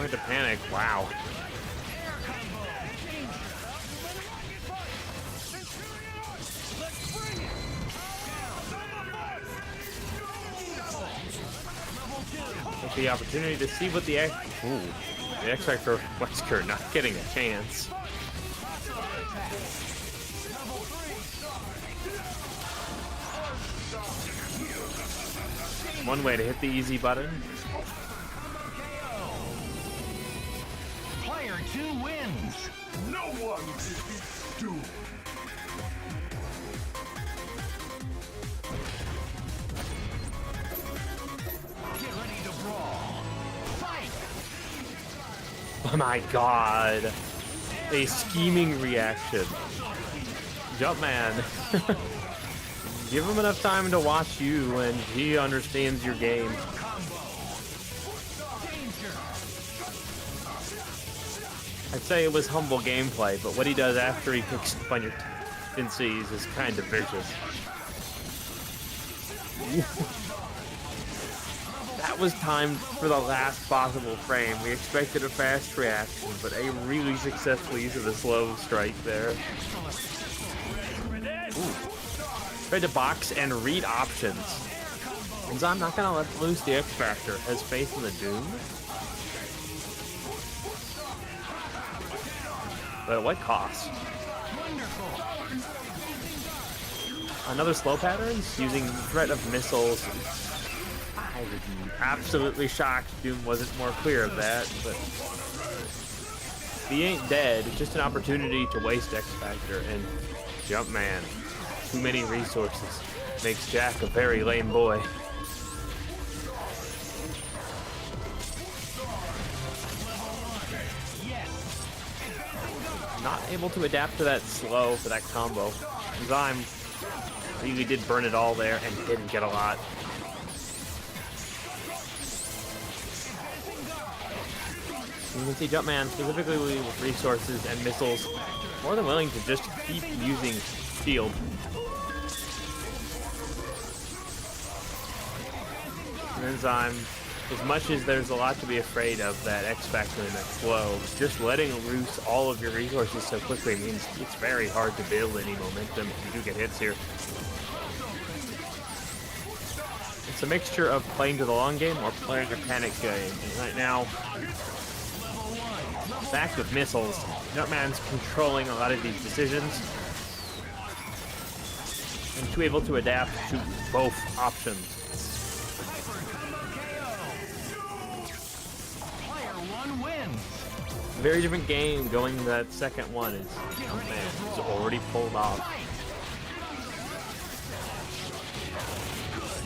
Going to panic. Wow. With the opportunity to see what the X Factor Wesker not getting a chance. One way to hit the easy button. Player 2 wins. No one defeats Doom. Get ready to brawl. Fight. Oh my god. A scheming reaction. Jumpman. Give him enough time to watch you and he understands your game. I'd say it was humble gameplay, but what he does after he picks up on your tendencies is kind of vicious. That was timed for the last possible frame. We expected a fast reaction, but a really successful use of the slow strike there. Ooh. Tried to box and read options. And I'm not gonna let loose the X Factor. Has faith in the Doom. But at what cost? Another slow patterns using threat of missiles. I would be absolutely shocked Doom wasn't more clear of that, but he ain't dead. It's just an opportunity to waste X Factor and Jumpman. Too many resources makes Jack a very lame boy. Not able to adapt to that slow for that combo. Zyme really did burn it all there and didn't get a lot. You can see Jumpman, specifically with resources and missiles, more than willing to just keep using shield. Enzyme, as much as there's a lot to be afraid of that X Factor and that slow, just letting loose all of your resources so quickly means it's very hard to build any momentum if you do get hits here. It's a mixture of playing to the long game or playing a panic game. And right now, back with missiles, Jumpman's controlling a lot of these decisions and too able to adapt to both options. Very different game going to that second one. Is Jumpman is already pulled off.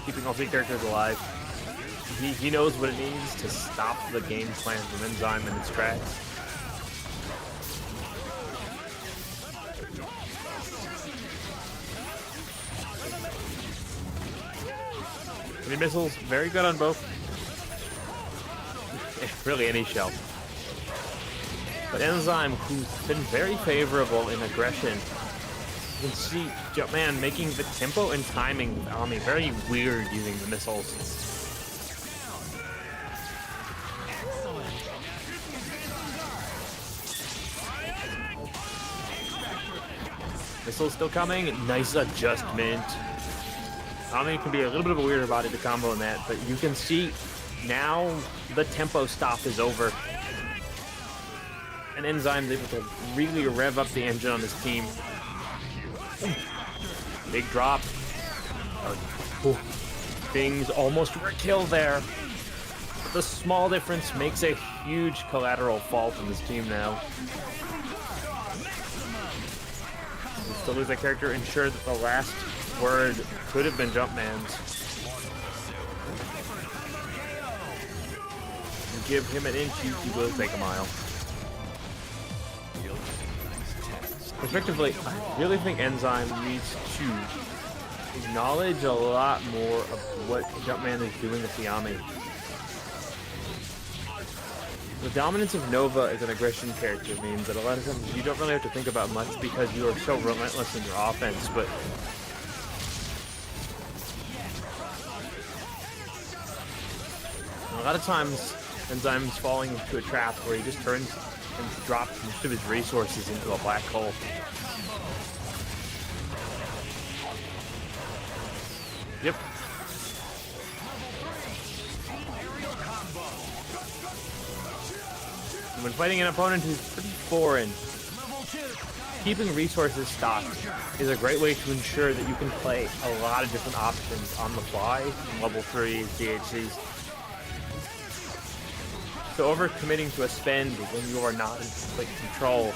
Keeping all three characters alive. He knows what it needs to stop the game plan from Enzyme in its tracks. Mini missiles, very good on both. Really any shelf. But Enzyme, who's been very favorable in aggression, you can see Jumpman making the tempo and timing with Ami very weird using the missiles. Missiles still coming, nice adjustment. Ami can be a little bit of a weird about it to combo in that, but you can see now the tempo stop is over. And Enzyme's able to really rev up the engine on his team. Big drop. Things almost were a kill there. But the small difference makes a huge collateral fall from his team now. We still lose that character, ensure that the last word could have been Jumpman's. And give him an inch, he will take a mile. Effectively, I really think Enzyme needs to acknowledge a lot more of what Jumpman is doing with the Ami. The dominance of Nova as an aggression character means that a lot of times you don't really have to think about much because you are so relentless in your offense, but a lot of times Enzyme's falling into a trap where he just turns and drops most of his resources into a black hole. Yep. When fighting an opponent who's pretty foreign, keeping resources stocked is a great way to ensure that you can play a lot of different options on the fly in level 3 DHCs. So overcommitting to a spend when you are not in complete control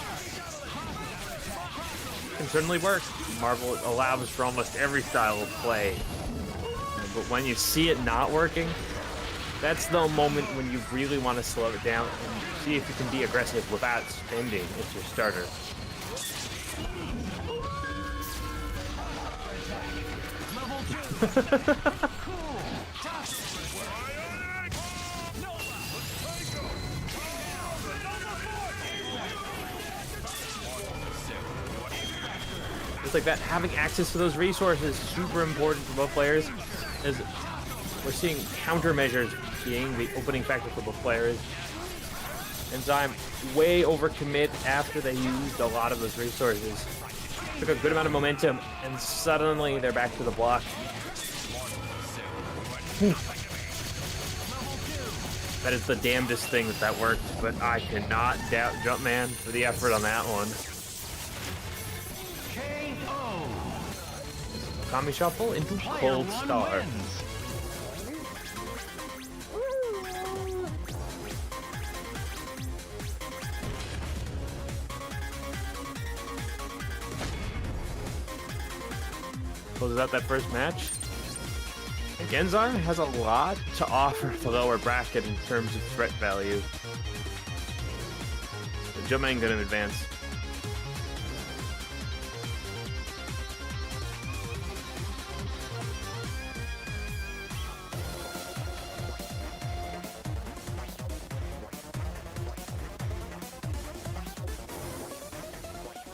can certainly work. Marvel allows for almost every style of play. But when you see it not working, that's the moment when you really want to slow it down and see if you can be aggressive without spending as your starter. Just like that, having access to those resources is super important for both players, as we're seeing countermeasures being the opening factor for both players. Enzyme way overcommit after they used a lot of those resources. Took a good amount of momentum, and suddenly they're back to the block. That is the damnedest thing that worked, but I cannot doubt Jumpman for the effort on that one. Kami Shuffle into Cold Star. Closes out that first match. And Genzar has a lot to offer the lower bracket in terms of threat value. The Jumpman gonna advance.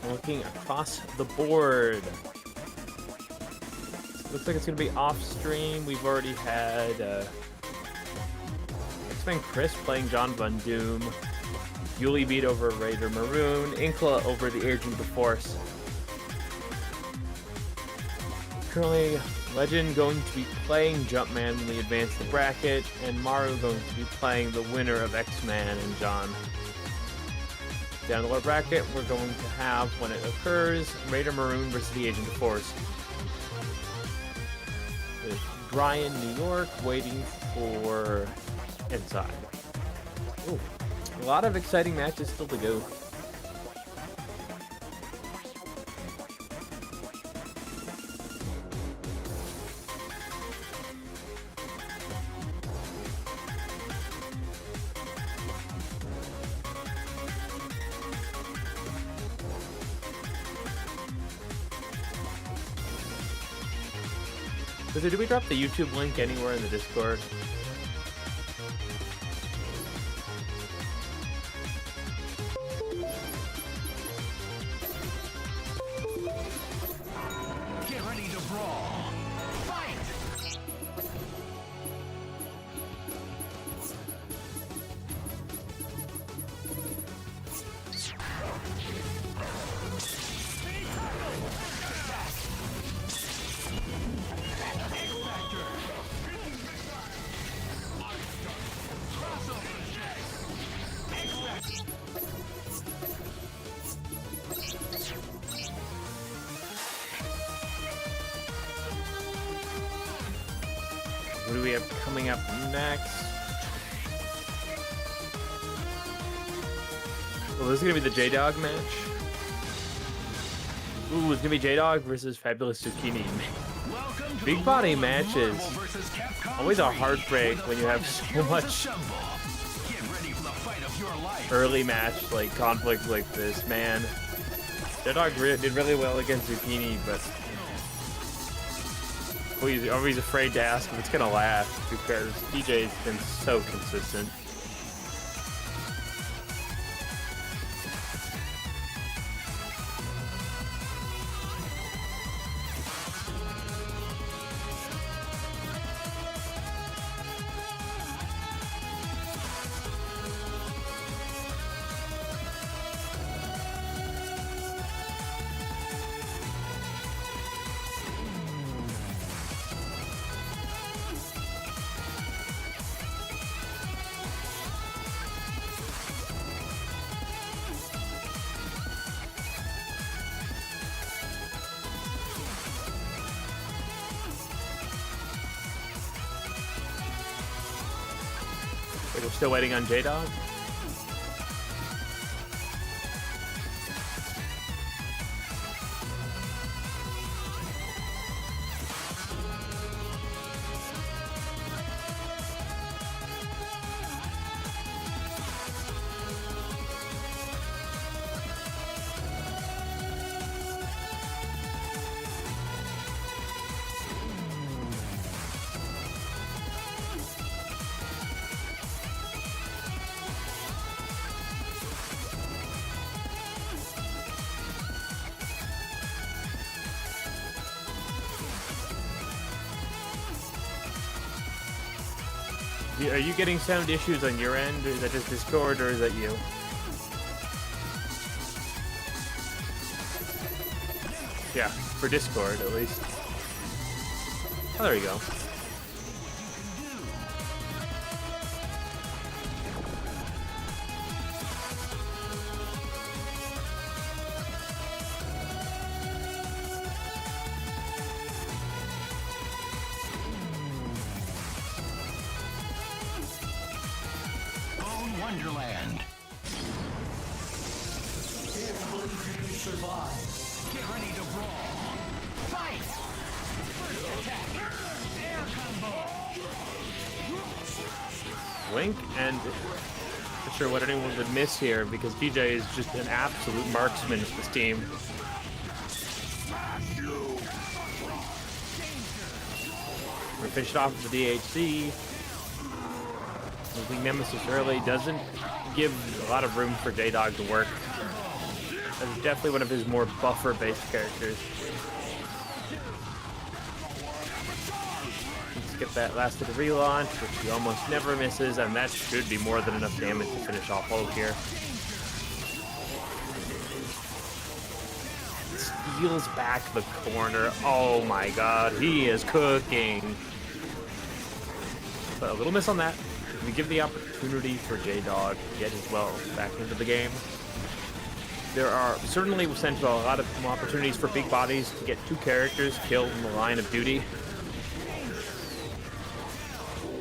Looking across the board. Looks like it's going to be off stream. We've already had X-Men Chris playing John Von Doom. Yuli beat over Raider Maroon. Inkla over the Agent of Force. Currently, Legend going to be playing Jumpman when we advance the bracket, and Maru going to be playing the winner of X-Man and John. Down the lower bracket, we're going to have, when it occurs, Raider Maroon versus the Agent of Force. With Brian, New York, waiting for Ensign. Ooh, a lot of exciting matches still to go. Did we drop the YouTube link anywhere in the Discord? Get ready to brawl. Fight! What do we have coming up next? Well, this is gonna be the J-Dog match. Ooh, it's gonna be J-Dog versus Fabulous Zucchini. Big body matches. Always a heartbreak when you have so much early match like conflict like this, man. J-Dog did really well against Zucchini, but always afraid to ask if it's gonna last because DJ's been so consistent. Like we're still waiting on J-Dog. Are you getting sound issues on your end? Or is that just Discord, or is that you? Yeah, for Discord at least. Oh, there you go. Wonderland. Can't believe you survived. Get ready to brawl. Fight! First attack. Air combo. Link, and not sure what anyone would miss here because DJ is just an absolute marksman with this team. We're finished off with the DHC. Moving Nemesis early doesn't give a lot of room for J-Dog to work. That's definitely one of his more buffer-based characters. Let's get that last hit of relaunch, which he almost never misses, and that should be more than enough damage to finish off Hulk here. Steals back the corner. Oh my god, he is cooking. But a little miss on that. We give the opportunity for J-Dog to get as well back into the game. There are certainly with Sentinel a lot of opportunities for big bodies to get two characters killed in the line of duty.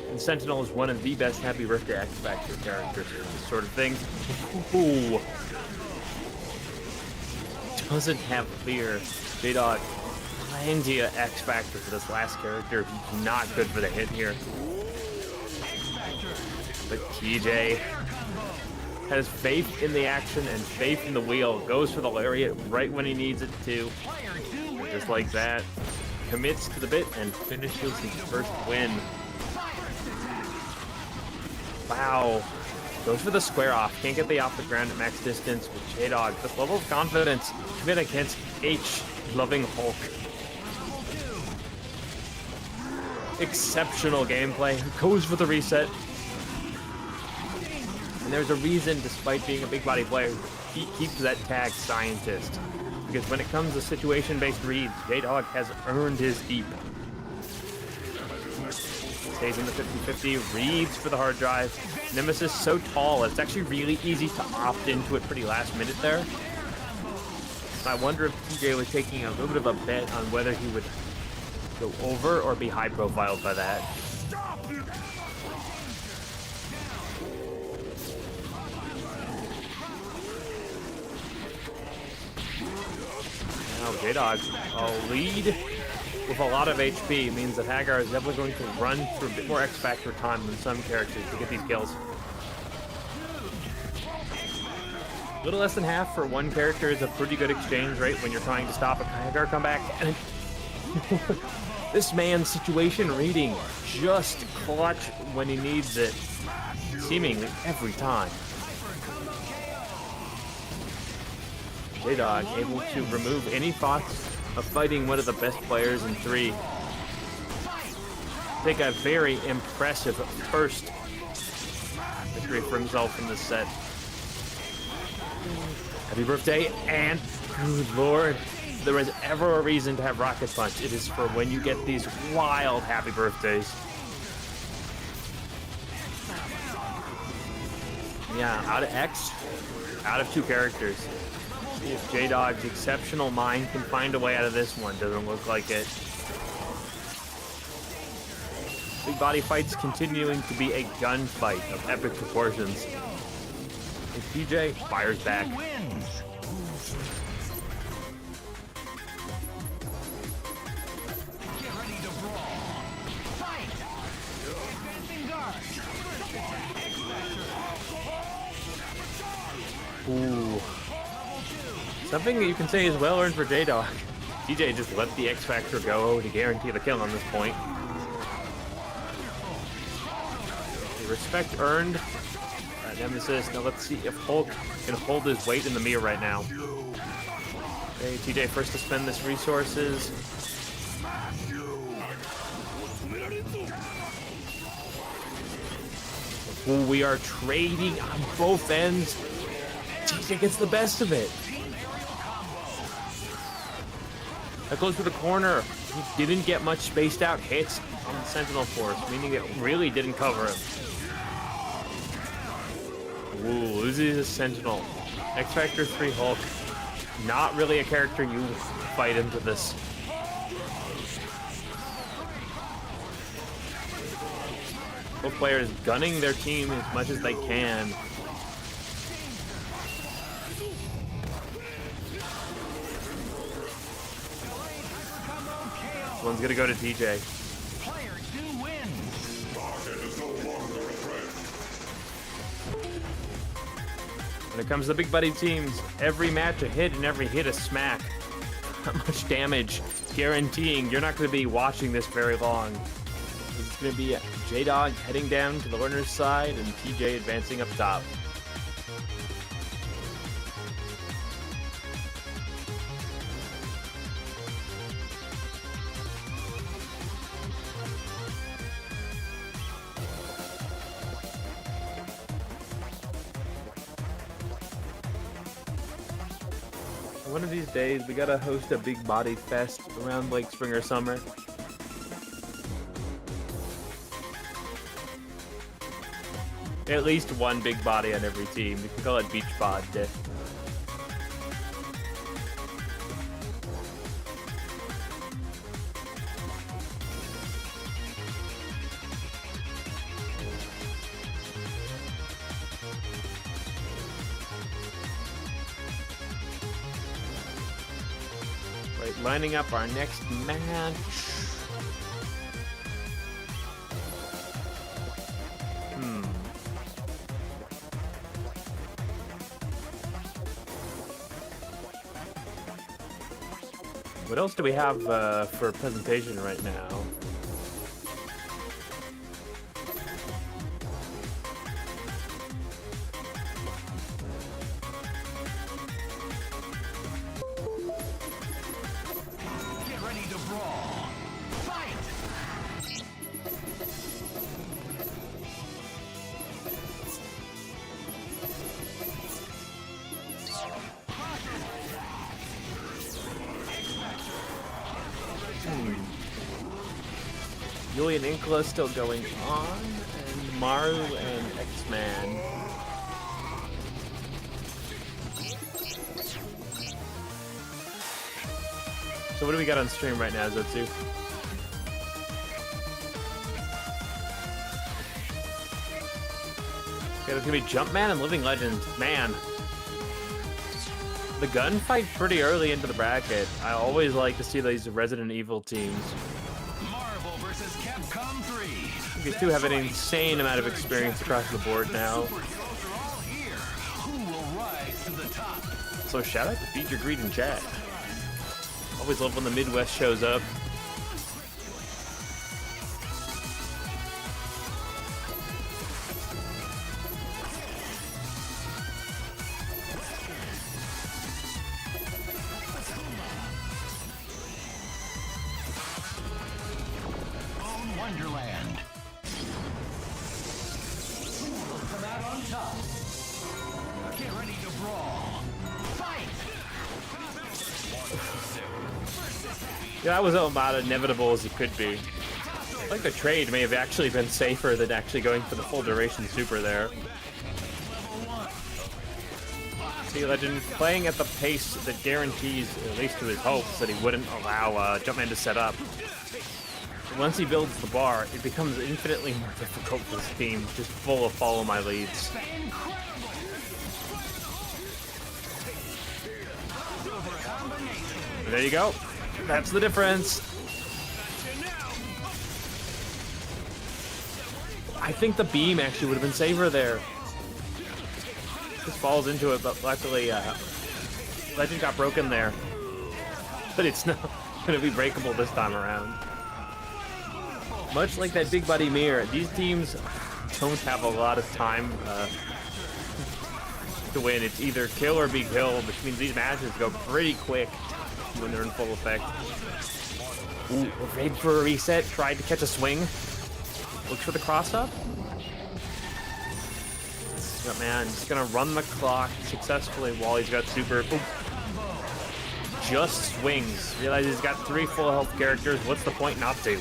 And Sentinel is one of the best Happy Birthday X Factor characters for this sort of thing. Ooh. Doesn't have fear. J-Dog, plenty of X Factor for this last character. He's not good for the hit here. But TJ has faith in the action and faith in the wheel. Goes for the lariat right when he needs it to. And just like that, commits to the bit and finishes his first win. Wow. Goes for the square off. Can't get the off the ground at max distance with J-Dog. This level of confidence, even against H-loving Hulk. Exceptional gameplay. Goes for the reset. And there's a reason, despite being a big body player, he keeps that tag scientist. Because when it comes to situation-based reads, J-Dog has earned his keep. Stays in the 50-50, reads for the hard drive. Nemesis so tall, it's actually really easy to opt into it pretty last minute there. I wonder if TJ was taking a little bit of a bet on whether he would go over or be high-profiled by that. Now J-Dog, a lead with a lot of HP means that Hagar is definitely going to run through a bit more X-Factor time than some characters to get these kills. A little less than half for one character is a pretty good exchange rate when you're trying to stop a Hagar comeback. And this man's situation reading just clutch when he needs it, seemingly every time. J-Dog able to remove any thoughts of fighting one of the best players in 3. Take a very impressive first victory for himself in this set. Happy birthday, and good lord, if there is ever a reason to have Rocket Punch, it is for when you get these wild happy birthdays. Yeah, out of X, out of 2 characters. If J-Dog's exceptional mind can find a way out of this one, doesn't look like it. Big body fights continuing to be a gunfight of epic proportions. And TJ fires back. Who wins? Get ready to brawl. Fight! Advancing guard. First attack. X-Factor. Ooh. Something that you can say is well earned for J-Dog. TJ just let the X-Factor go to guarantee the kill on this point. The respect earned. Nemesis. Now let's see if Hulk can hold his weight in the mirror right now. Okay, TJ first to spend this resources. Ooh, we are trading on both ends. TJ gets the best of it. That goes to the corner. He didn't get much spaced out hits on the Sentinel Force, meaning it really didn't cover him. Ooh, loses a Sentinel. X-Factor 3 Hulk. Not really a character you fight into this. Both players gunning their team as much as they can. One's gonna go to TJ. Player 2 wins. When it comes to big buddy teams, every match a hit and every hit a smack. Not much damage, guaranteeing you're not going to be watching this very long. It's going to be J-Dog heading down to the learner's side and TJ advancing up top. One of these days, we gotta host a big body fest around Lake Spring or Summer. At least one big body on every team. We can call it Beach Bod Day. Lining up our next match. What else do we have for presentation right now? Julian Inkla still going on, and Maru and X-Man. So what do we got on stream right now, Zetsu? Okay, it's gonna be Jumpman and Living Legend. Man, the gunfight pretty early into the bracket. I always like to see these Resident Evil teams. Marvel versus Capcom 3. These two have an insane amount of experience across the board now. Superheroes are all here. Who will rise to the top? So shout out to Feed Your Greed in chat. Always love when the Midwest shows up. Wonderland. Who will come out on top? Get ready to brawl. Fight! Yeah, that was about inevitable as it could be. I think the trade may have actually been safer than actually going for the full duration super there. See, Legend playing at the pace that guarantees, at least to his hopes, that he wouldn't allow Jumpman to set up. Once he builds the bar, it becomes infinitely more difficult for this team, just full of follow my leads. And there you go. That's the difference. I think the beam actually would have been safer there. Just falls into it, but luckily Legend got broken there. But it's not going to be breakable this time around. Much like that Big Buddy Mirror, these teams don't have a lot of time to win. It's either kill or be killed, which means these matches go pretty quick when they're in full effect. Ooh, afraid for a reset, tried to catch a swing. Looks for the cross-up. But man, just gonna run the clock successfully while he's got super. Ooh. Just swings. Realizes he's got 3 full health characters. What's the point not to?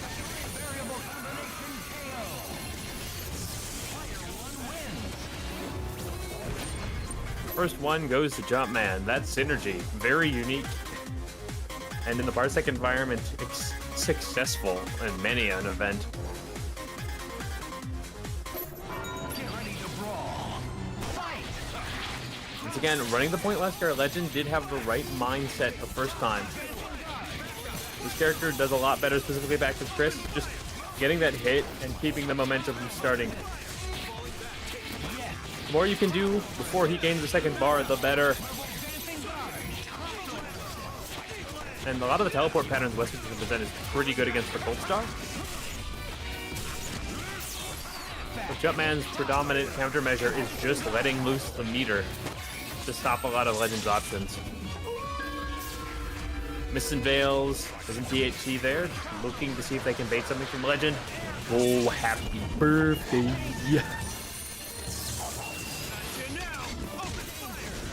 First one goes to Jumpman. That's synergy. Very unique. And in the Parsec environment, it's successful in many an event. Once again, running the point Wesker, Legend did have the right mindset the first time. This character does a lot better, specifically back to Chris, just getting that hit and keeping the momentum from starting. The more you can do before he gains the second bar, the better. And a lot of the teleport patterns Wesker can present is pretty good against the Cold Star. But Jumpman's predominant countermeasure is just letting loose the meter to stop a lot of Legend's options. Mists and Veils, isn't DHC there? Looking to see if they can bait something from Legend. Oh, happy birthday!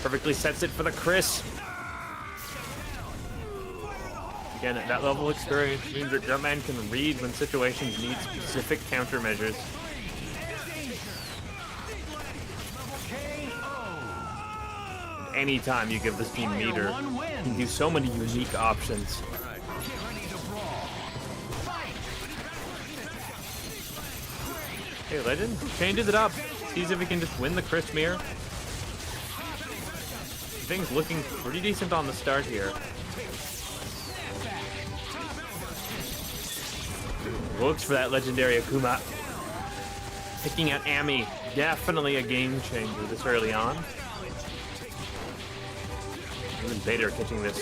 Perfectly sets it for the Chris. Again, that level of experience means that Jumpman can read when situations need specific countermeasures. Anytime you give this team meter, you can do so many unique options. Hey, Legend changes it up. Sees if he can just win the Chris Mirror. Things looking pretty decent on the start here. Looks for that legendary Akuma. Picking out Ami, definitely a game changer this early on. Even Vader catching this.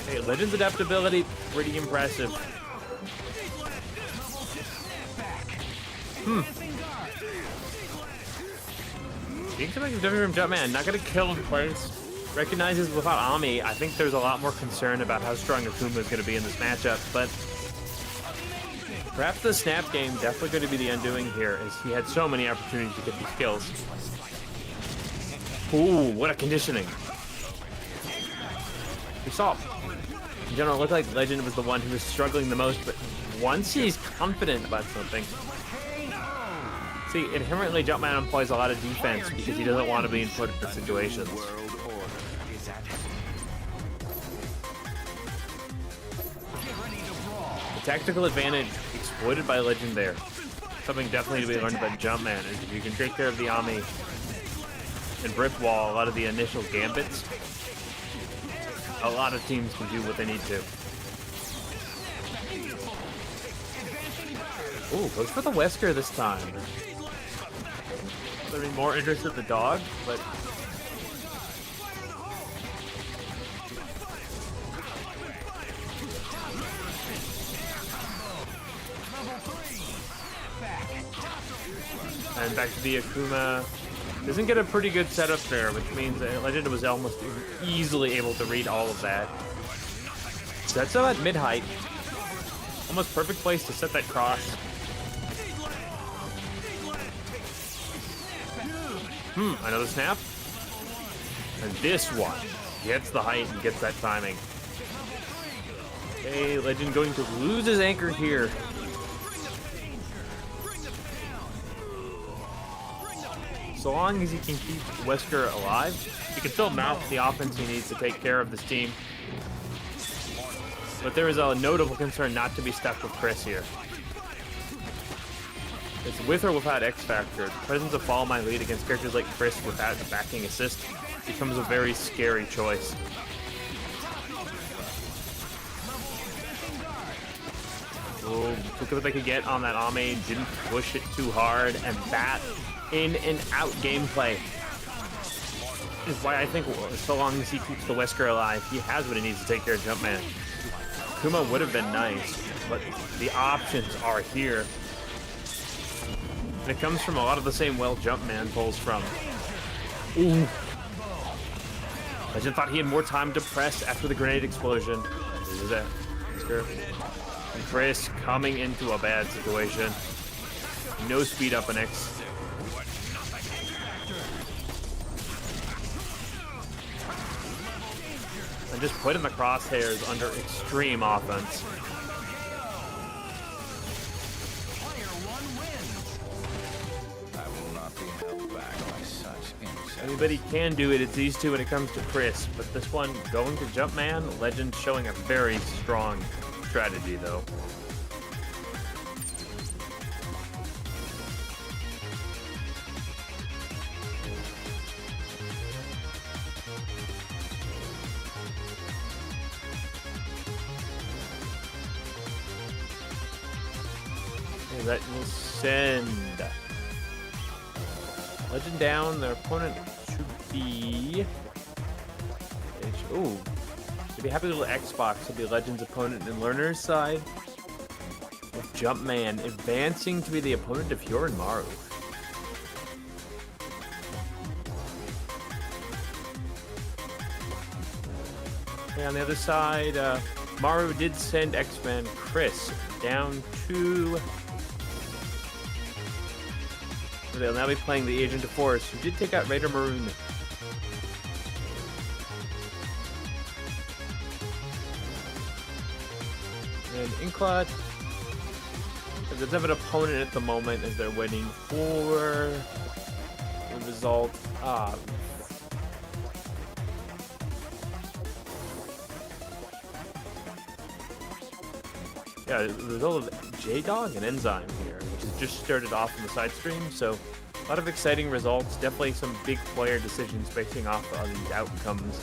Hey, Legend's adaptability, pretty impressive. Seeing something different from Jumpman, not gonna kill in place. Recognizes without Ami, I think there's a lot more concern about how strong Akuma is gonna be in this matchup, but perhaps the snap game definitely going to be the undoing here, as he had so many opportunities to get these kills. Ooh, what a conditioning. We saw, in general, it looked like Legend was the one who was struggling the most, but once he's confident about something... See, inherently Jumpman employs a lot of defense because he doesn't want to be in put in situations. The tactical advantage exploited by Legend there. Something definitely to be learned by Jumpman is if you can take care of the Ami and brick wall a lot of the initial gambits, a lot of teams can do what they need to. Ooh, goes for the Wesker this time. I'd be more interested in the dog, but and back to the Akuma. Doesn't get a pretty good setup there, which means that Legend was almost easily able to read all of that. That's at mid-height. Almost perfect place to set that cross. Another snap. And this one gets the height and gets that timing. Okay, Legend going to lose his anchor here. So long as he can keep Wesker alive, he can still mount the offense he needs to take care of this team. But there is a notable concern not to be stuck with Chris here. It's with or without X Factor. The presence of Follow My Lead against characters like Chris without a backing assist becomes a very scary choice. Oh, look at what they could get on that Ame. Didn't push it too hard, and that in and out gameplay is why I think so long as he keeps the Wesker alive, he has what he needs to take care of Jumpman. Kuma would have been nice, but the options are here. And it comes from a lot of the same well Jumpman pulls from. Ooh. Legend thought he had more time to press after the grenade explosion. This is it. Wesker. And Chris coming into a bad situation. No speed up on X. And just put in the crosshairs under extreme offense. Anybody can do it, it's these two when it comes to Chris, but this one, going to Jumpman, Legend showing a very strong strategy though. Okay, that will send Legend down. Their opponent should be. Ooh. Should be happy little Xbox. Will be Legend's opponent and Learner's side. With Jumpman advancing to be the opponent of Hyor and Maru. Okay, on the other side, Maru did send X-Man Chris down to. They'll now be playing the Agent of Force, who did take out Raider Maroon. And Inklat doesn't have an opponent at the moment as they're waiting for the result. Yeah, the result of J-Dog and Enzyme here, which has just started off in the side stream, so a lot of exciting results, definitely some big player decisions basing off of these outcomes.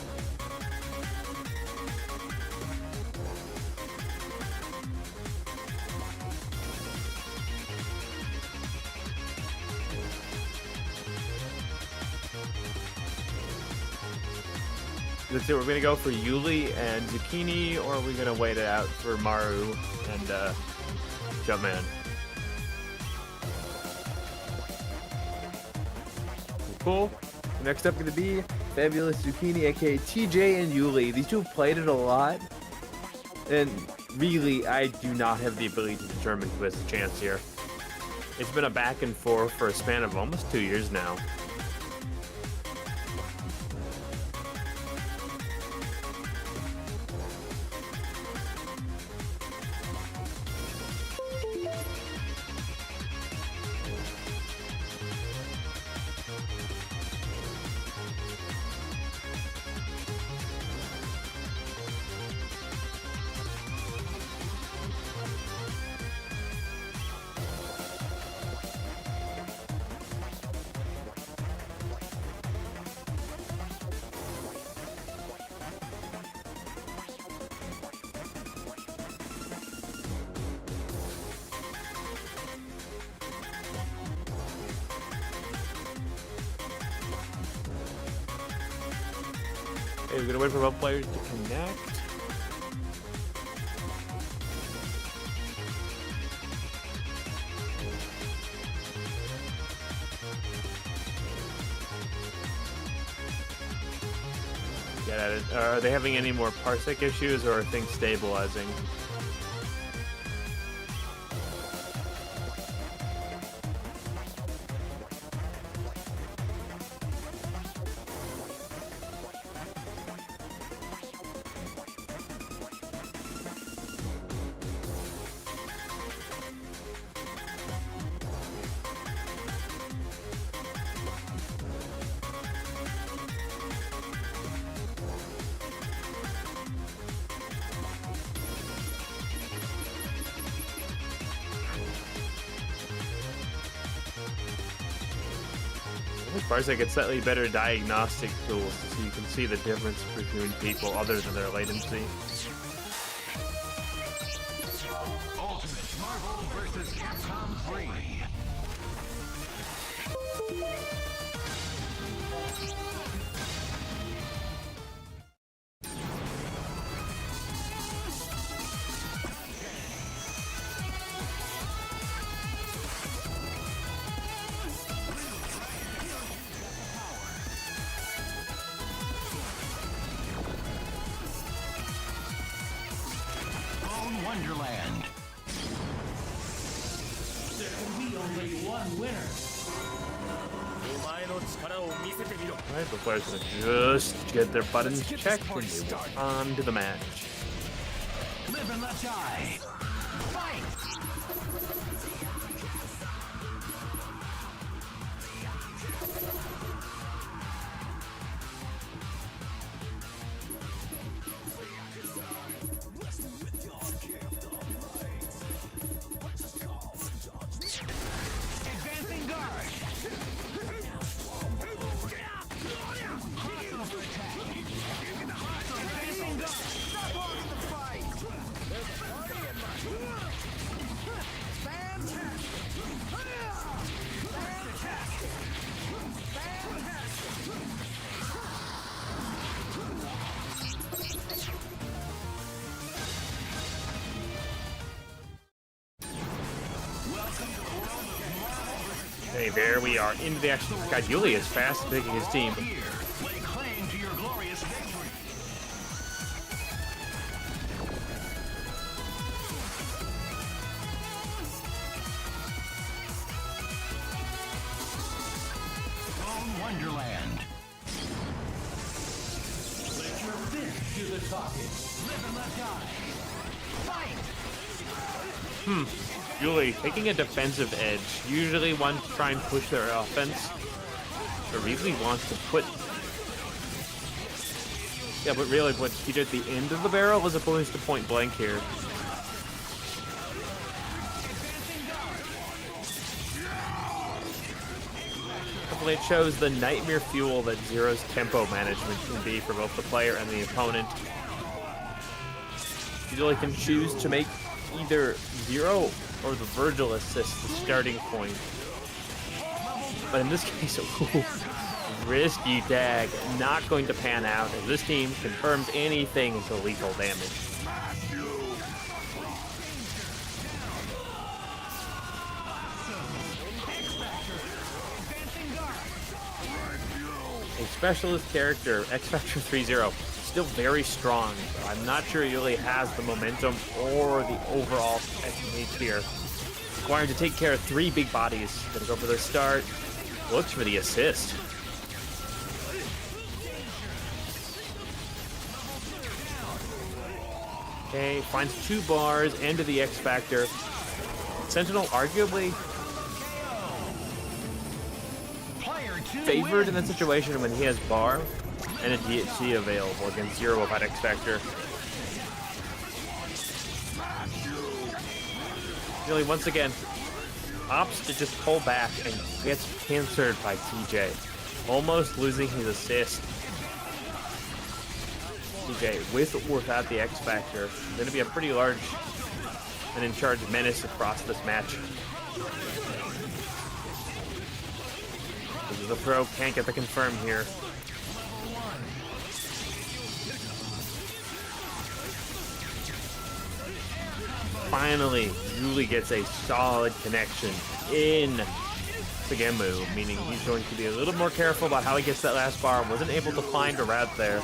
Let's see, we're gonna go for Yuli and Zucchini, or are we gonna wait it out for Maru and Jumpman? Cool. Next up gonna be Fabulous Zucchini, aka TJ and Yuli. These two have played it a lot, and really, I do not have the ability to determine who has a chance here. It's been a back and forth for a span of almost 2 years now. Okay, we're gonna wait for both players to connect. Get at it. Are they having any more parsec issues, or are things stabilizing? Parsec gets slightly better diagnostic tools so you can see the difference between people other than their latency. Ultimate Marvel vs. Capcom 3. Wonderland. There can be only one winner. Alright, the players gonna just get their buttons checked and move on to the match. Live and let die. Fight! Advancing guard. Advancing guard. Stop holding the fight. There's a party in my fantastic. Fantastic. Fantastic. Hey, there we are into the action. God, Yuli is fast picking his team. Here, lay claim to your glorious victory. Bone Wonderland. Let your fist do the talking. Live and let die. Fight! Yuli taking a defensive edge. Usually wants to try and push their offense, but really wants to put. Yeah, but really what he did at the end of the barrel as opposed to point blank here. Hopefully it shows the nightmare fuel that Zero's tempo management can be for both the player and the opponent. Yuli can choose to make either Zero or the Virgil assist the starting point. But in this case, risky tag, not going to pan out as this team confirms anything into lethal damage. A specialist character, X Factor 3-0, still very strong. I'm not sure he really has the momentum or the overall technique here. Required to take care of 3 big bodies. Gonna go for the start. Looks for the assist. Okay, finds 2 bars, end of the X Factor. Sentinel arguably favored in that situation when he has bar and a DHC available against Zero without X Factor. Really, once again, opts to just pull back and gets cancered by TJ, almost losing his assist. TJ, with or without the X Factor, going to be a pretty large and in charge menace across this match. This is a throw, can't get the confirm here. Finally, Yuli gets a solid connection in Sagemu, meaning he's going to be a little more careful about how he gets that last bar. Wasn't able to find a route there.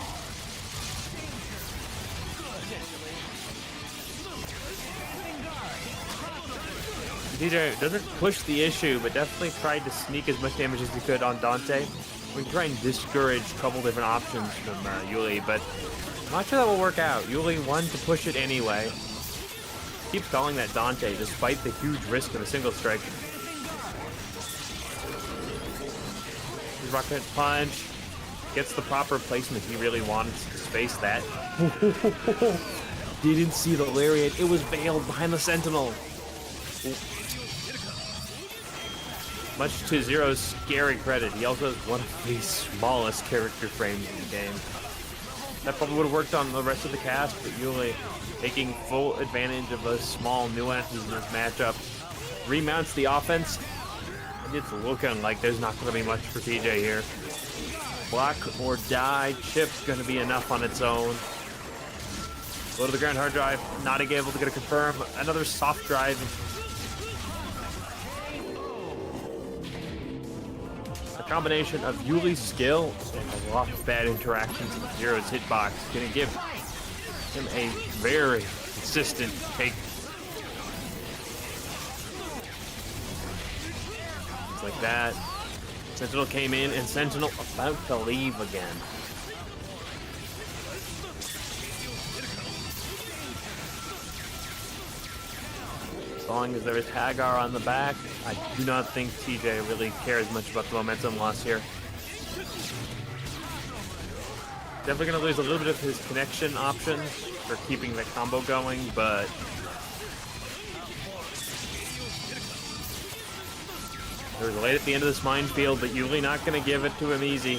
DJ doesn't push the issue, but definitely tried to sneak as much damage as he could on Dante. We can try and discourage a couple different options from Yuli, but I'm not sure that will work out. Yuli wanted to push it anyway. Keeps calling that Dante, despite the huge risk of a single strike. His rocket punch gets the proper placement. He really wanted to space that. Didn't see the lariat. It was veiled behind the Sentinel. Much to Zero's scary credit, he also has one of the smallest character frames in the game. That probably would have worked on the rest of the cast, but Yuli, taking full advantage of those small nuances in this matchup, remounts the offense, and it's looking like there's not going to be much for TJ here. Block or die, chip's going to be enough on its own. Go to the ground hard drive, not able to get a confirm. Another soft drive. A combination of Yuli's skill and a lot of bad interactions in Zero's hitbox going to give him a very consistent take. It's like that. Sentinel came in, and Sentinel about to leave again. As long as there is Hagar on the back, I do not think TJ really cares much about the momentum loss here. Definitely going to lose a little bit of his connection options for keeping the combo going, but there's late at the end of this minefield, but Yuli not going to give it to him easy.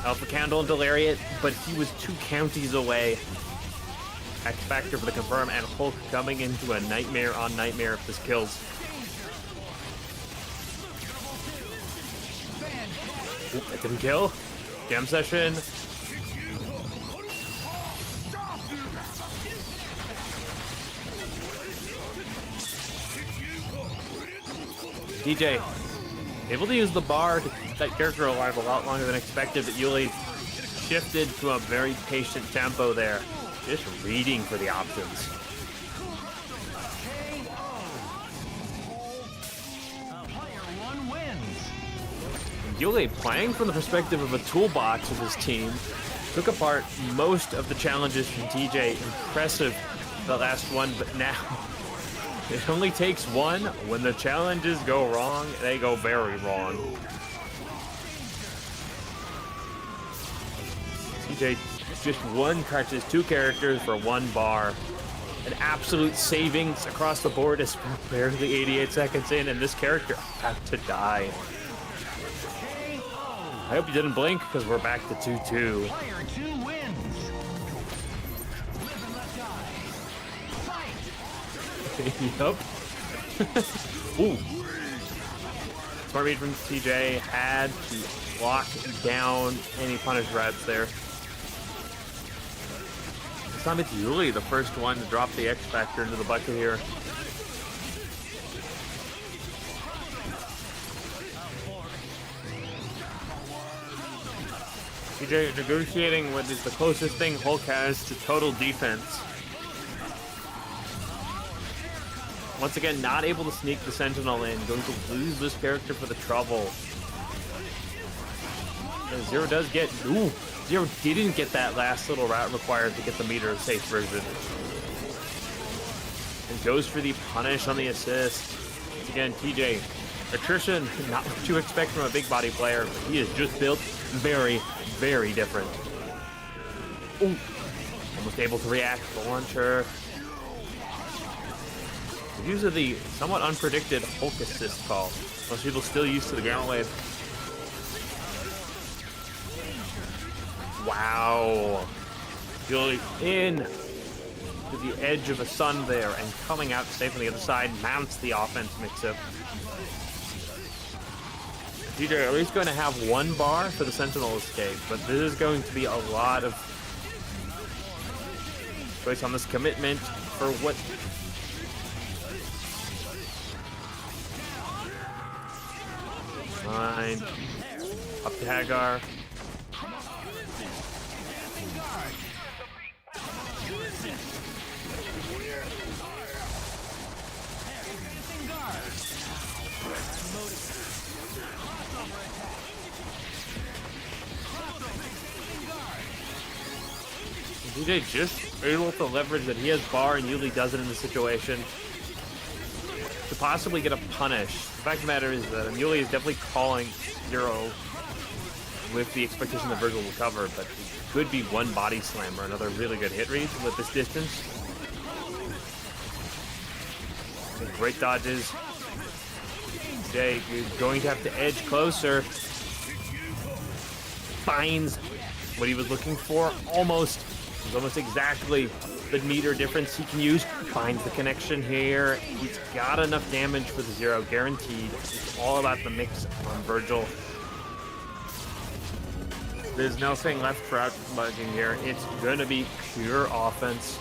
Alpha Candle and Delariat, but he was 2 counties away. X Factor for the confirm, and Hulk coming into a nightmare on nightmare if this kills. Oop, that didn't kill. Jam session. DJ able to use the bar to keep that character alive a lot longer than expected, but Yuli shifted to a very patient tempo there, just reading for the options. Yuli, playing from the perspective of a toolbox of his team, took apart most of the challenges from TJ. Impressive, the last one, but now it only takes one. When the challenges go wrong, they go very wrong. TJ just one catches 2 characters for 1 bar. An absolute savings across the board is barely 88 seconds in, and this character about to die. I hope you didn't blink, because we're back to 2-2. Player 2 wins. Yup. Ooh. Smart read from TJ, had to lock down any punish grabs there. This time it's Yuli, the first one to drop the X Factor into the bucket here. TJ negotiating what is the closest thing Hulk has to total defense. Once again, not able to sneak the Sentinel in. Going to lose this character for the trouble. And Zero does get... Ooh! Zero didn't get that last little route required to get the meter safe version. And goes for the punish on the assist. Once again, TJ. Attrition, not what you expect from a big body player, but he is just built very, very different. Ooh! Almost able to react. The launcher. The use of the somewhat unpredicted Hulk assist call. Most people still used to the ground wave. Wow. Really in to the edge of a sun there, and coming out safe on the other side, mounts the offense mix-up. TJ at least going to have 1 bar for the Sentinel escape, but this is going to be a lot of choice on this commitment for what... Fine. Up to Hagar. DJ just able to leverage that he has bar and Yuli does it in the situation to possibly get a punish. The fact of the matter is that Yuli is definitely calling Zero with the expectation that Virgil will cover, but it could be 1 body slam or another really good hit read with this distance. Great dodges. Jay is going to have to edge closer. Finds what he was looking for. Almost. It was almost exactly the meter difference he can use. Finds the connection here. He's got enough damage for the 0, guaranteed. It's all about the mix on Virgil. There's nothing left for outbugging here. It's gonna be pure offense.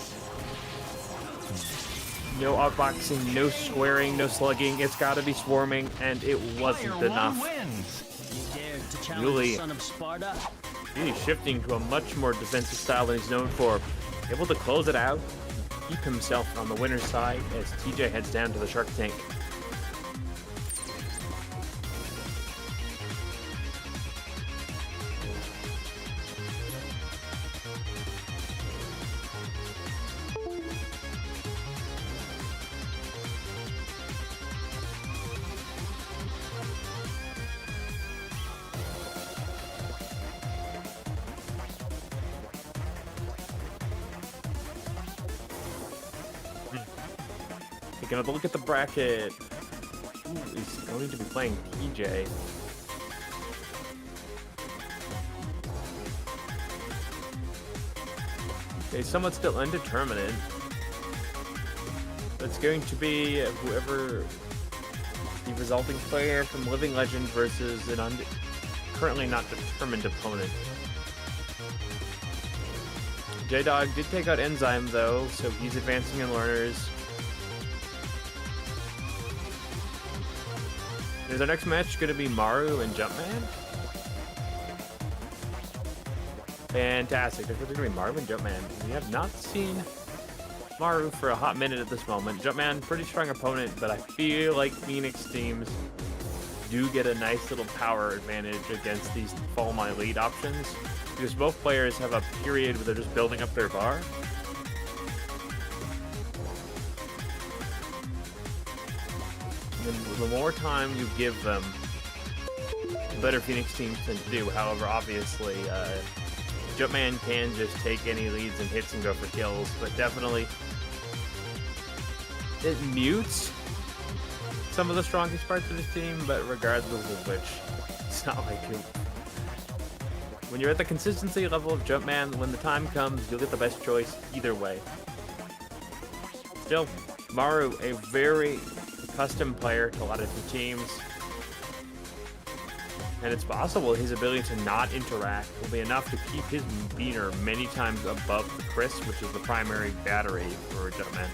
No outboxing, no squaring, no slugging. It's gotta be swarming, and it wasn't enough. Really, he's shifting to a much more defensive style than he's known for. Able to close it out, keep himself on the winner's side as TJ heads down to the Shark Tank. Taking another look at the bracket. Ooh, he's going to be playing TJ. Okay, somewhat still undetermined. It's going to be whoever the resulting player from Living Legend versus an currently not determined opponent. J-Dog did take out Enzyme though, so he's advancing in learners. Is our next match going to be Maru and Jumpman? Fantastic. There's going to be Maru and Jumpman. We have not seen Maru for a hot minute at this moment. Jumpman, pretty strong opponent, but I feel like Phoenix teams do get a nice little power advantage against these Follow My Lead options, because both players have a period where they're just building up their bar. The more time you give them, the better Phoenix teams tend to do. However, obviously, Jumpman can just take any leads and hits and go for kills, but definitely it mutes some of the strongest parts of his team, but regardless of which, it's not like you. When you're at the consistency level of Jumpman, when the time comes, you'll get the best choice either way. Still, Maru, a very custom player to a lot of different teams, and it's possible his ability to not interact will be enough to keep his meter many times above the Chris, which is the primary battery for Jumpman.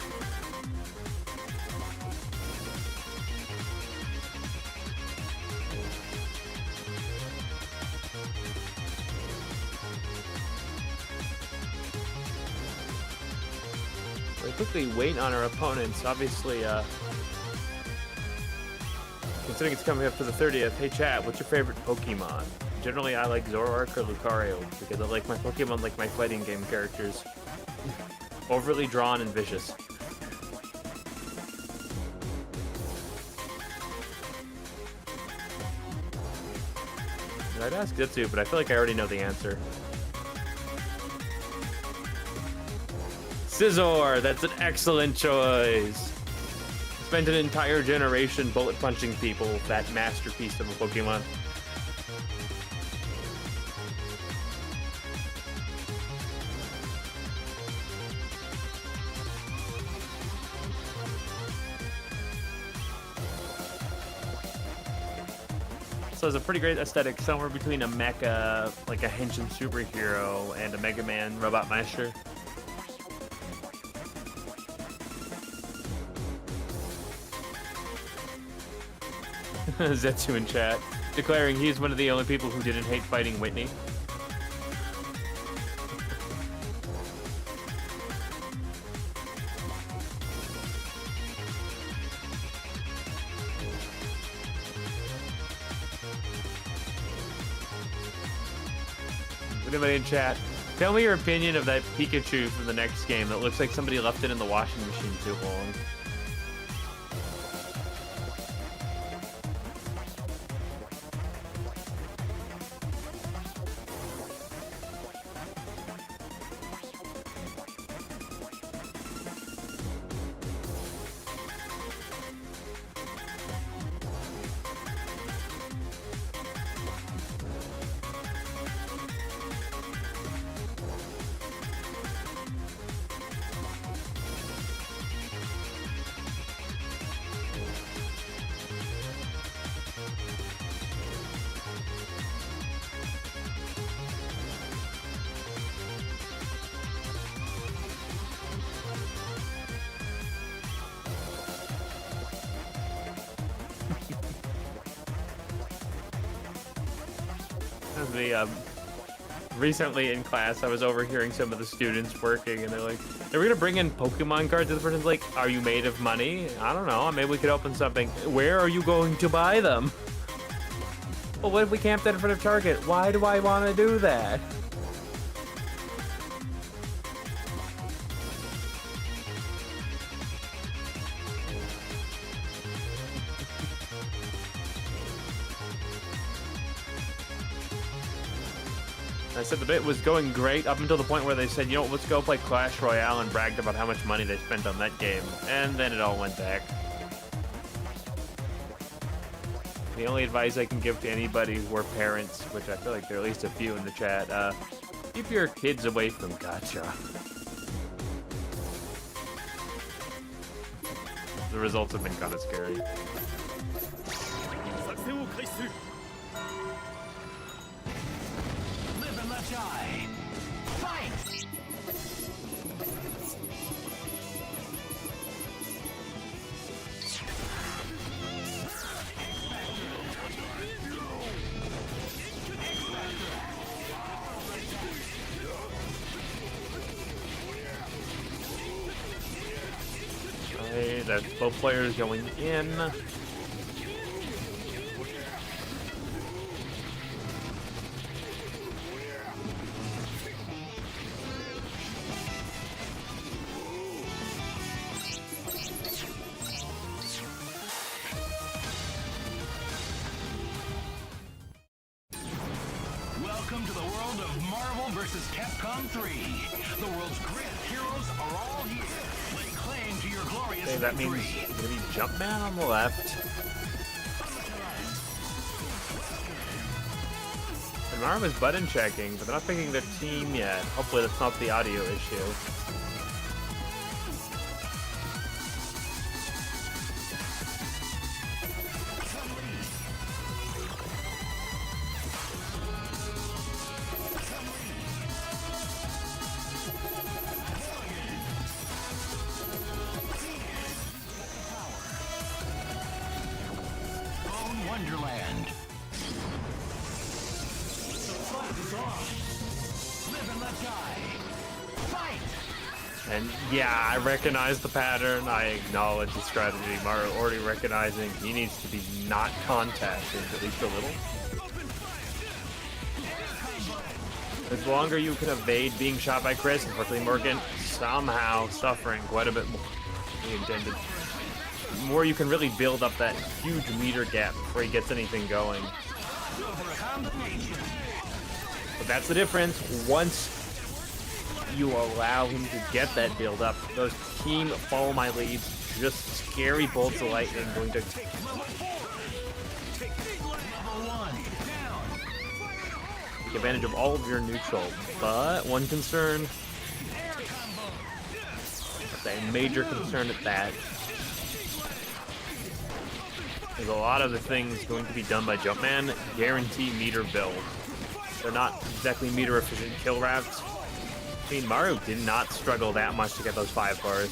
We quickly wait on our opponents. Obviously, considering it's coming up to the 30th, hey chat, what's your favorite Pokemon? Generally, I like Zoroark or Lucario, because I like my Pokemon like my fighting game characters. Overly drawn and vicious. I'd ask Zetsu, but I feel like I already know the answer. Scizor, that's an excellent choice. Spent an entire generation bullet punching people with that masterpiece of a Pokemon. So it's a pretty great aesthetic, somewhere between a mecha, like a Henshin superhero, and a Mega Man Robot Master. Zetsu in chat, declaring he's one of the only people who didn't hate fighting Whitney. Anybody in chat, tell me your opinion of that Pikachu from the next game that looks like somebody left it in the washing machine too long. The recently in class, I was overhearing some of the students working, and they're like, "Are we gonna bring in Pokemon cards?" And the person's like, "Are you made of money?" I don't know. Maybe we could open something. Where are you going to buy them? Well, what if we camped in front of Target? Why do I want to do that? I said the bit was going great up until the point where they said, you know, let's go play Clash Royale, and bragged about how much money they spent on that game. And then it all went back. The only advice I can give to anybody who are parents, which I feel like there are at least a few in the chat, keep your kids away from gacha. The results have been kind of scary. Live and let die. Fight! Okay, that's both players going in. Welcome to the world of Marvel vs. Capcom 3. The world's greatest heroes are all here. Lay claim to your glorious Okay, that means victory. it's gonna be Jumpman on the left. And Mario is button checking, but they're not picking their team yet. Hopefully that's not the audio issue. Bone Wonderland. Live and let die. Fight! And yeah, I recognize the pattern. I acknowledge the strategy. Mario already recognizing he needs to be not contacted, at least a little. The longer you can evade being shot by Chris, unfortunately Morgan somehow suffering quite a bit more than he intended. The more you can really build up that huge meter gap before he gets anything going. But that's the difference. Once you allow him to get that build up, those team follow my leads, just scary bolts of lightning going to Level 1 down. take advantage of all of your neutral. But one concern, a major concern at that, is a lot of the things going to be done by Jumpman guarantee meter build. They're not exactly meter efficient kill routes. I mean, Mario did not struggle that much to get those 5 bars.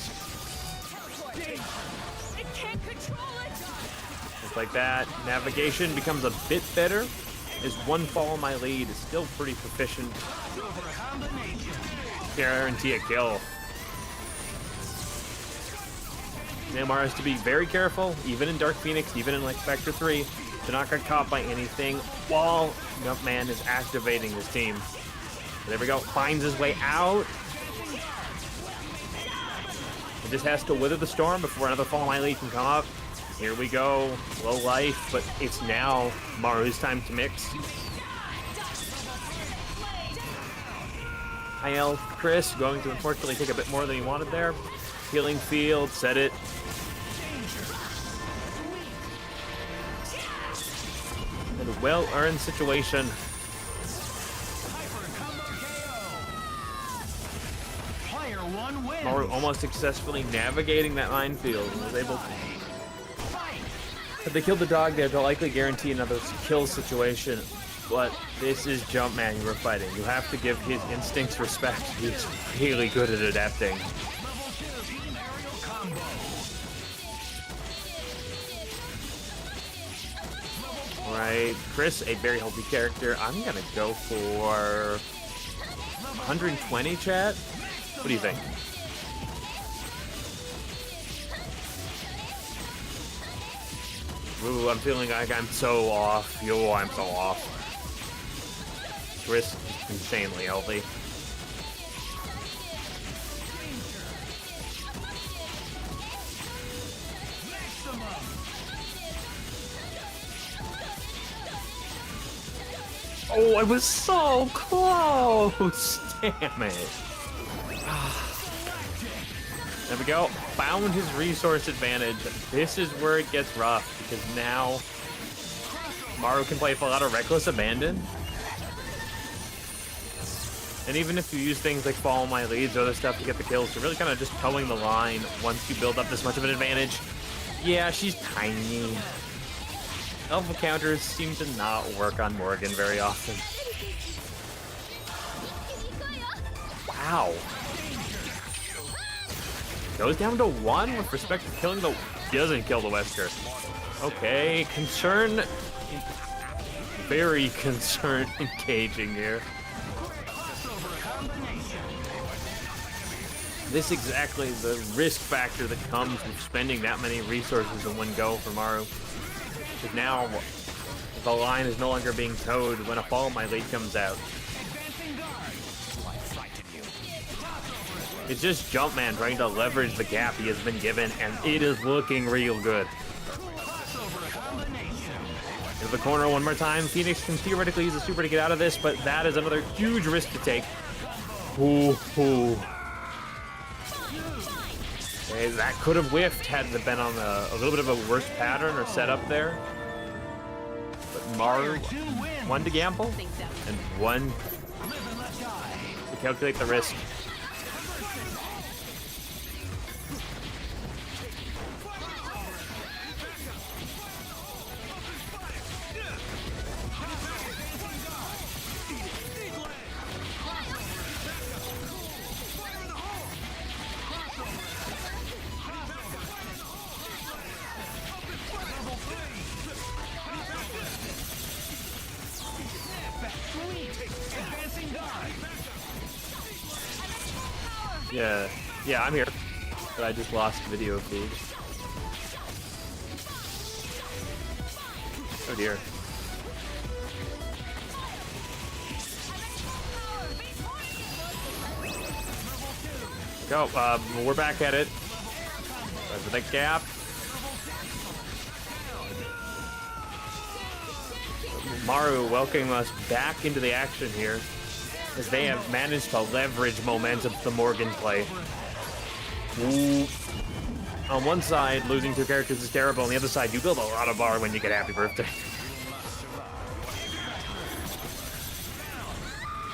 Just like that, navigation becomes a bit better, as one follow my lead is still pretty proficient. Guarantee a kill. Now Mario has to be very careful, even in Dark Phoenix, even in like Spectre 3, to not get caught by anything while Jumpman is activating his team. There we go, finds his way out. He just has to wither the storm before another Follow My Lead can come up. Here we go, low life, but it's now Mario's time to mix. High health Chris, going to unfortunately take a bit more than he wanted there. Healing field, set it. And a well-earned situation. Player 1 wins. Mario almost successfully navigating that minefield and was able to. If they killed the dog, they'd likely guarantee another kill situation. But this is Jumpman you were fighting. You have to give his instincts respect. He's really good at adapting. Right, play Chris, a very healthy character. I'm gonna go for 120, chat. What do you think? Ooh, I'm feeling like I'm so off. Yo, I'm so off. Chris is insanely healthy. Oh, I was so close! Damn it. There we go. Found his resource advantage. This is where it gets rough, because now Maru can play a lot of Reckless Abandon. And even if you use things like Follow My Leads or other stuff to get the kills, you're really kind of just towing the line once you build up this much of an advantage. Yeah, she's tiny. Alpha counters seem to not work on Morgan very often. Wow. Goes down to 1 with respect to killing the... Doesn't kill the Wesker. Okay, concern... Very concerned engaging here. This is exactly the risk factor that comes with spending that many resources in one go for Maru. Because now the line is no longer being towed when a Follow My Lead comes out. It's just Jumpman trying to leverage the gap he has been given, and it is looking real good. Into the corner one more time. Phoenix can theoretically use a super to get out of this, but that is another huge risk to take. Ooh, ooh. Okay, that could have whiffed had it been on a little bit of a worse pattern or setup there. But Maru, 1 to gamble, and 1 to calculate the risk. Yeah, I'm here. But I just lost video feed. Oh dear. Go, we're back at it. Over the gap. Maru welcoming us back into the action here, as they have managed to leverage momentum to the Morgan play. Ooh. On one side, losing 2 characters is terrible. On the other side, you build a lot of bar when you get Happy Birthday.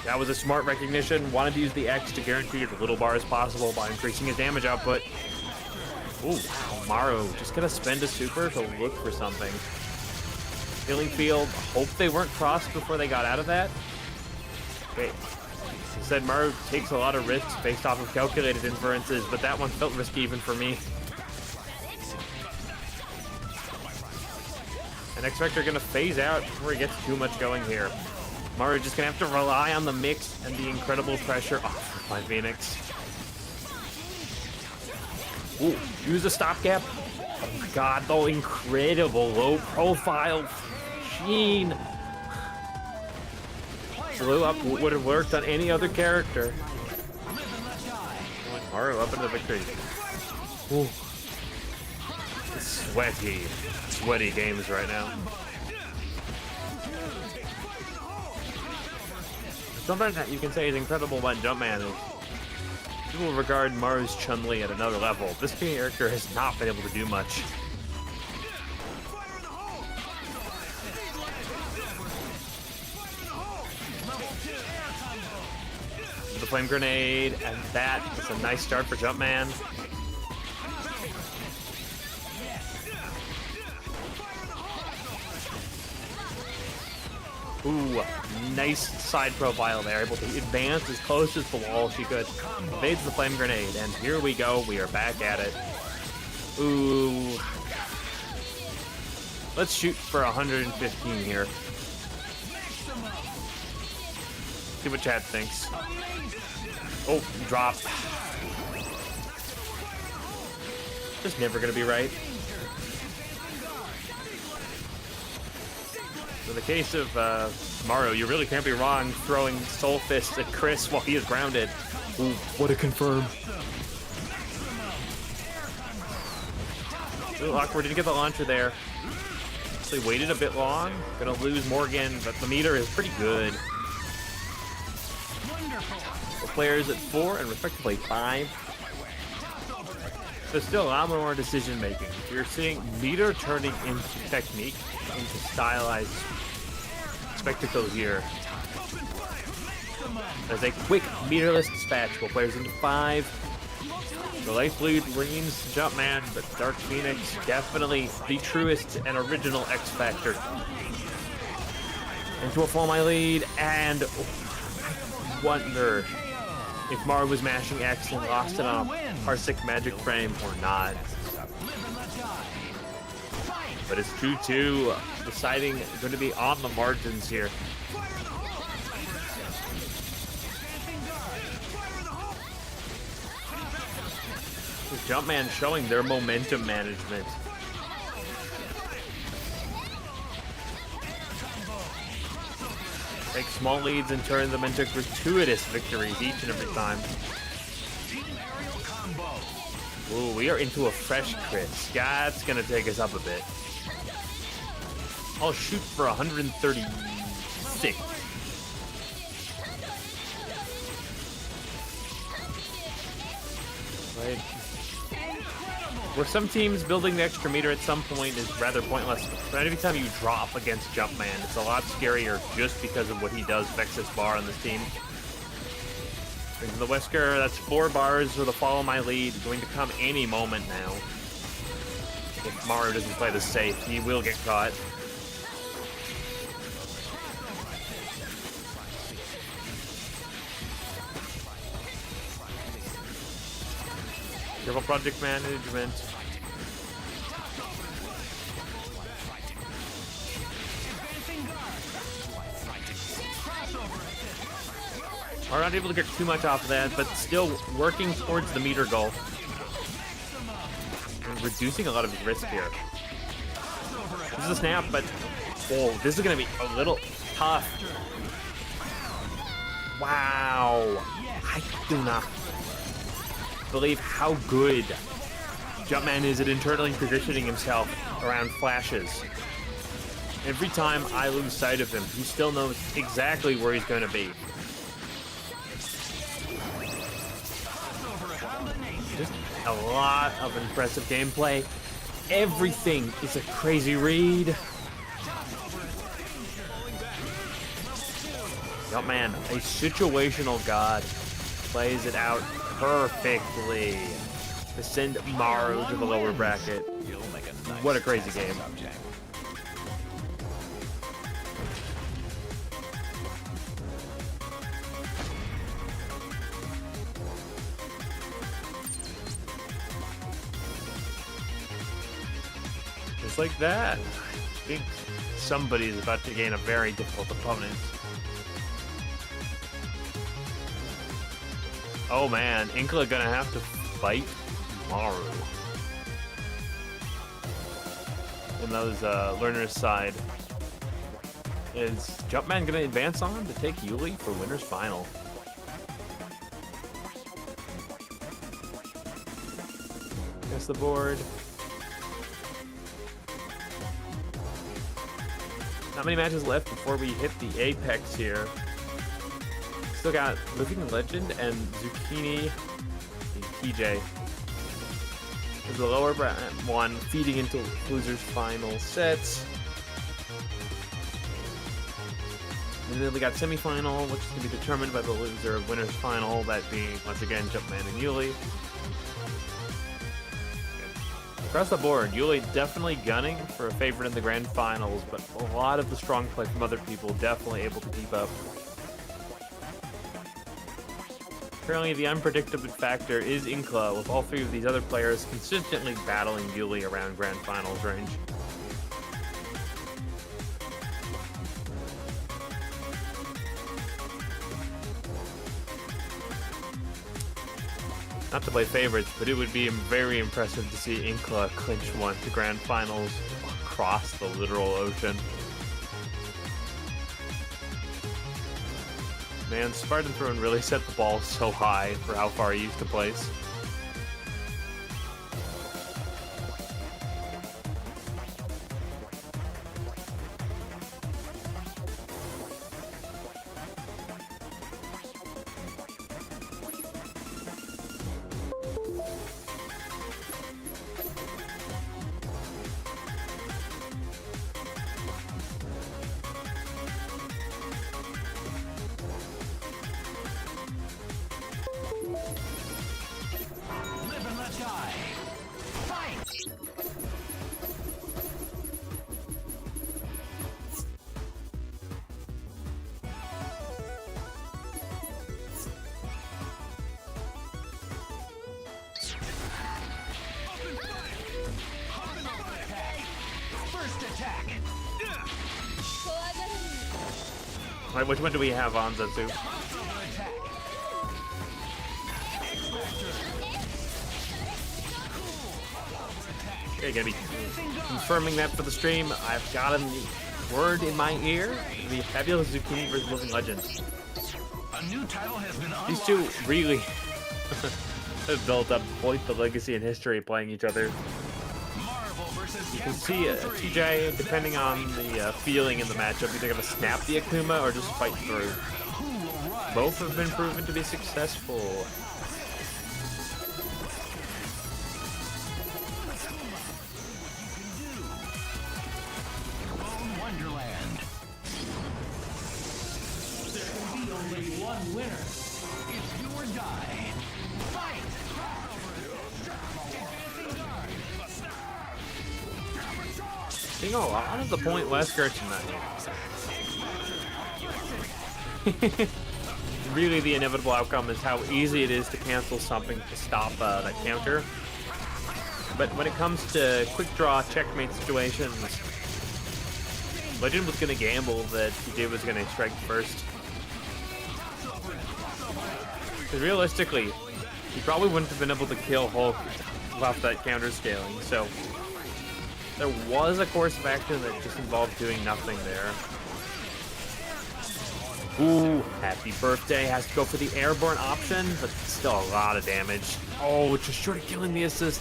That was a smart recognition. Wanted to use the X to guarantee as little bar as possible by increasing his damage output. Ooh, wow, Maru just gonna spend a super to look for something. Healing field, hope they weren't crossed before they got out of that. Okay. Said Maru takes a lot of risks based off of calculated inferences, but that one felt risky even for me. And X-Vector gonna phase out before he gets too much going here. Maru just gonna have to rely on the mix and the incredible pressure offered by Phoenix. Ooh, use a stopgap. Oh my god, the incredible low profile Sheen. Blew up would have worked on any other character. Maru up into victory. Ooh. Sweaty games right now. Something that you can say is incredible about Jumpman is people regard Maru's Chun-Li at another level. This character has not been able to do much. The flame grenade, and that is a nice start for Jumpman. Ooh, nice side profile there, able to advance as close as the wall she could. Evades the flame grenade, and here we go, we are back at it. Ooh. Let's shoot for 115 here. See what chat thinks. Oh, drop. Just never gonna be right. In the case of Mario, you really can't be wrong throwing Soul Fist at Chris while he is grounded. Ooh, what a confirm. A little awkward, didn't get the launcher there. Actually waited a bit long. Gonna lose Morgan, but the meter is pretty good. The players at 4 and respectively 5. There's still a lot more decision making. You're seeing meter turning into technique, into stylized spectacle here. There's a quick meterless dispatch while players into 5. The life lead reigns Jumpman, but Dark Phoenix definitely the truest and original X Factor. Into a fall my lead, and I wonder if Mario was mashing X and lost it on a Parsec Magic Frame or not. But it's 2-2, deciding going to be on the margins here. Jumpman showing their momentum management. Take small leads and turn them into gratuitous victories each and every time. Ooh, we are into a fresh crit. That's gonna take us up a bit. I'll shoot for 136. Right. Where some teams building the extra meter at some point is rather pointless, but every time you drop against Jumpman, it's a lot scarier just because of what he does Vexus bar on this team. Brings in the Whisker, that's 4 bars with a follow my lead, going to come any moment now. If Mario doesn't play this safe, he will get caught. Careful project management. Are not able to get too much off of that, but still working towards the meter goal. And reducing a lot of his risk here. This is a snap, but oh, this is going to be a little tough. Wow. I do not believe how good Jumpman is at internally positioning himself around flashes. Every time I lose sight of him, he still knows exactly where he's going to be. Just a lot of impressive gameplay. Everything is a crazy read. Jumpman, a situational god, plays it out perfectly to send Mario to the lower bracket. What a crazy game. Just like that. I think somebody's about to gain a very difficult opponent. Oh man, Inkla gonna have to fight Maru. On those learners' side. Is Jumpman gonna advance on to take Yuli for winner's final? Guess the board. Not many matches left before we hit the apex here. Still got Living Legend and Zucchini and TJ. There's the lower one feeding into losers' final sets. And then we got semifinal, which is going to be determined by the loser of winner's final, that being once again Jumpman and Yuli. Across the board, Yuli definitely gunning for a favorite in the grand finals, but a lot of the strong play from other people definitely able to keep up. Currently, the unpredictable factor is Inkla, with all 3 of these other players consistently battling Yuli around grand finals range. Not to play favorites, but it would be very impressive to see Inkla clinch one to grand finals across the literal ocean. Man, Spartan Throne really set the ball so high for how far he used to place. Live and let die. Fight! First attack. Alright, which one do we have on Zetsu? Attack. Okay, gonna be confirming that for the stream. I've got a word in my ear. The Fabulous Zucchini vs. Living Legends. A new title has been unlocked. These two really have built up quite the legacy and history playing each other. Marvel versus You can see TJ, depending on the feeling in the matchup, either gonna snap the Akuma or just fight through. Both have been proven to be successful. Wonderland. There can be only one winner. It's do or die. Fight! Seeing a lot of the point Wesker tonight. Really, the inevitable outcome is how easy it is to cancel something to stop that counter. But when it comes to quick draw checkmate situations, Legend was going to gamble that TJ was going to strike first. Because realistically, he probably wouldn't have been able to kill Hulk without that counter scaling. So there was a course of action that just involved doing nothing there. Ooh, happy birthday. Has to go for the airborne option, but still a lot of damage. Oh, just short of killing the assist.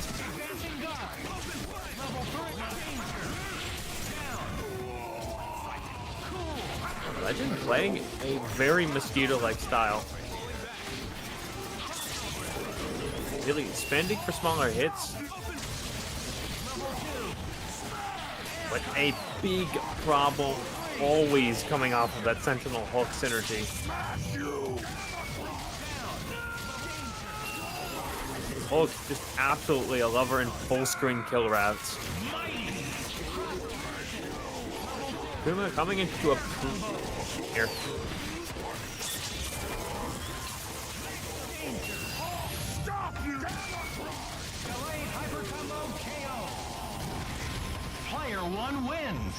Legend playing a very Mosquito-like style. Really spending for smaller hits. But a big problem always coming off of that Sentinel Hulk synergy. Hulk just absolutely a lover in full screen kill routes. Kuma coming into a here. Player one wins.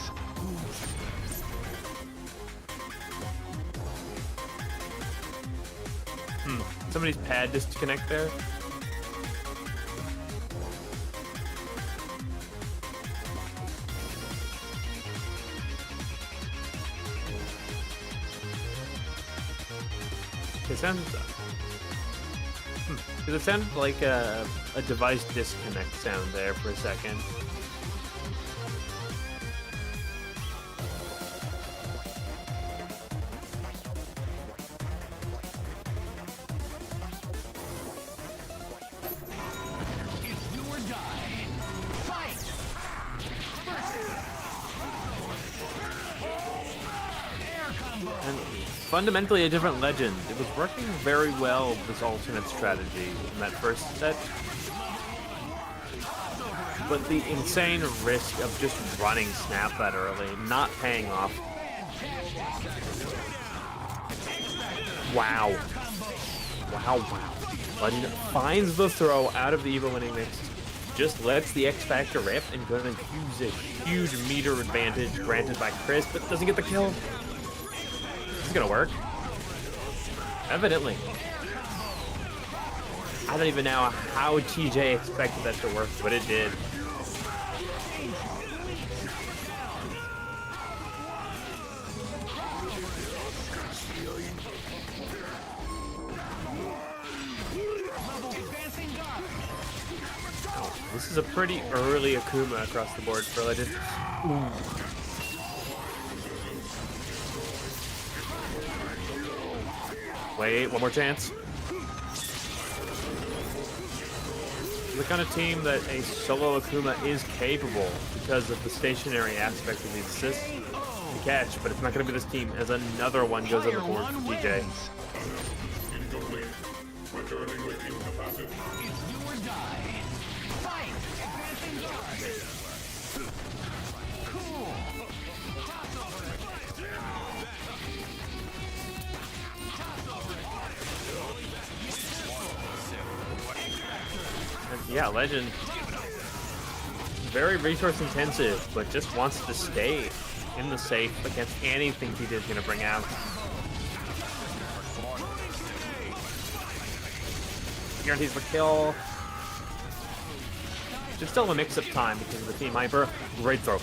Somebody's pad disconnect there. It sounds. Because it sounded like a device disconnect sound there for a second. It's do or die. Fight! Air combo. And fundamentally a different Legend. It was working very well with this alternate strategy in that first set. But the insane risk of just running Snap that early, not paying off. Wow. Wow. Legend finds the throw out of the Evo winning mix. Just lets the X Factor rip and gonna use a huge meter advantage granted by Chris, but doesn't get the kill. This is gonna work. Evidently. I don't even know how TJ expected that to work, but it did. This is a pretty early Akuma across the board for Legend. Ooh. Wait, one more chance. The kind of team that a solo Akuma is capable because of the stationary aspect of the assist to catch, but it's not going to be this team as another one goes on the board for DJ. Yeah, Legend, very resource intensive, but just wants to stay in the safe against anything TJ is going to bring out. Guarantees for kill. Just still a mix-up time because of the team hyper. Great throw.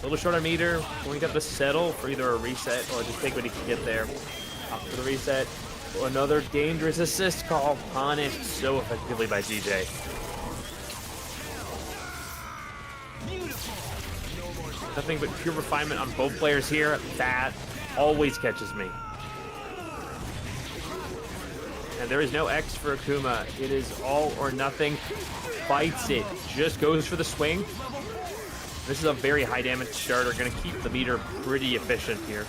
A little short on meter. Going to have to settle for either a reset or just take what he can get there. Up for the reset. Another dangerous assist call, punished so effectively by DJ. Nothing but pure refinement on both players here. That always catches me. And there is no X for Akuma. It is all or nothing. Fights it. Just goes for the swing. This is a very high damage starter. Going to keep the meter pretty efficient here.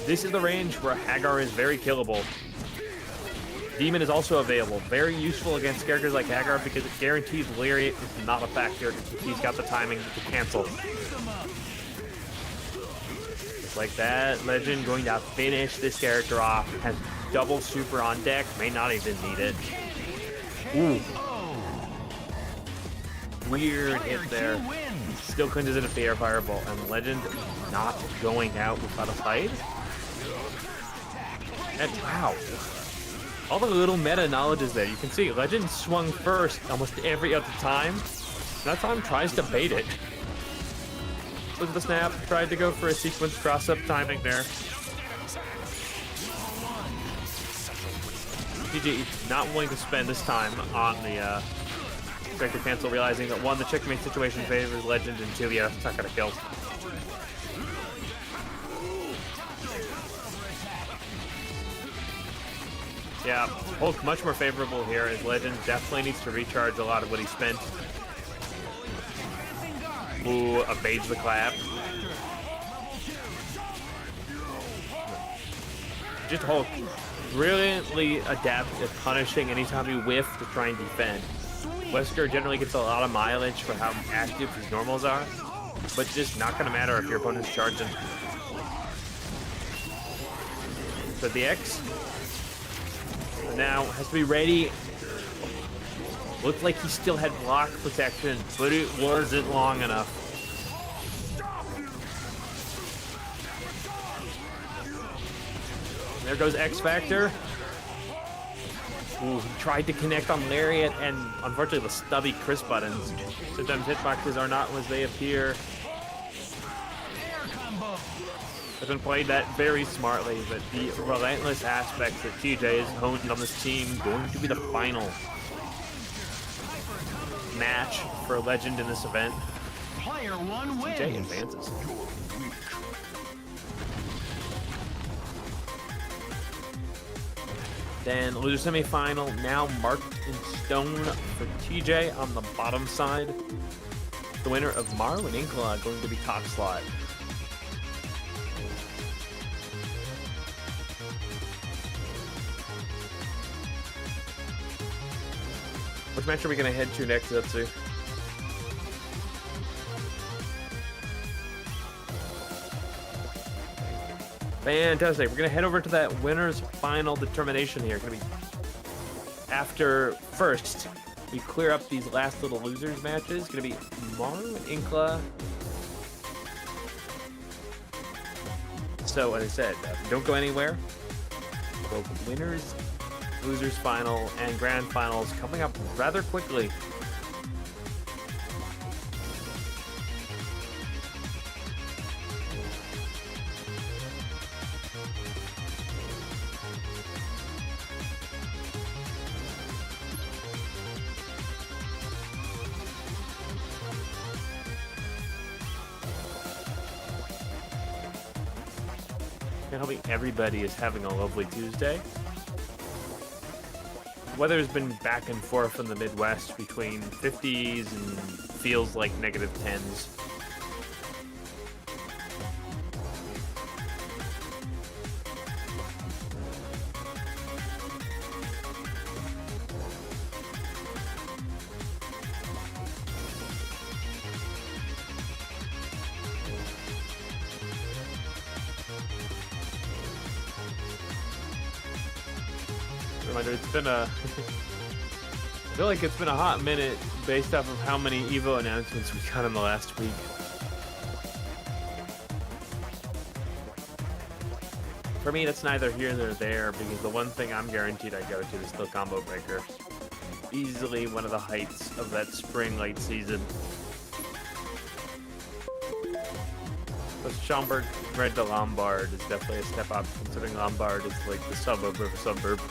This is the range where Hagar is very killable. Demon is also available. Very useful against characters like Hagar because it guarantees Lariat is not a factor if he's got the timing to cancel. Just like that, Legend going to finish this character off. Has double super on deck. May not even need it. Ooh. Weird hit there. Still clinches it at the air fireball. And Legend not going out without a fight. And wow, all the little meta knowledge is there. You can see Legend swung first almost every other time. That time tries to bait it. Look at the snap, tried to go for a sequence cross-up timing there. GG not willing to spend this time on the character cancel, realizing that one, the checkmate situation favors Legend, and two, yeah, it's not gonna kill. Yeah, Hulk much more favorable here as Legend definitely needs to recharge a lot of what he spent. Ooh, evades the clap. Just Hulk brilliantly adept at punishing anytime you whiff to try and defend. Wesker generally gets a lot of mileage for how active his normals are, but just not gonna matter if your opponent's charging. So the X now has to be ready. Looked like he still had block protection, but it wasn't long enough. There goes X Factor. Ooh, he tried to connect on Lariat, and unfortunately the stubby Chris buttons. Sometimes hitboxes are not as they appear. Has been played that very smartly, but the relentless aspects that TJ is honed on this team going to be the final match for Legend in this event. Player one wins. TJ advances. Then loser semifinal now marked in stone for TJ on the bottom side. The winner of Maru and Inkla going to be top slot. Which match are we going to head to next, Zetsu? Fantastic. We're going to head over to that winner's final determination here. Going to be after first we clear up these last little losers matches. Going to be Maru and Inkla So, as I said, don't go anywhere. Both winners, losers final, and grand finals coming up rather quickly. And hoping everybody is having a lovely Tuesday. Weather's been back and forth in the Midwest between 50s and feels like negative 10s. Reminder, it's been a... I feel like it's been a hot minute based off of how many EVO announcements we got in the last week. For me, that's neither here nor there, because the one thing I'm guaranteed I go to is still Combo Breaker. Easily one of the heights of that spring late season. But Schaumburg Red to Lombard is definitely a step up, considering Lombard is like the suburb of a suburb.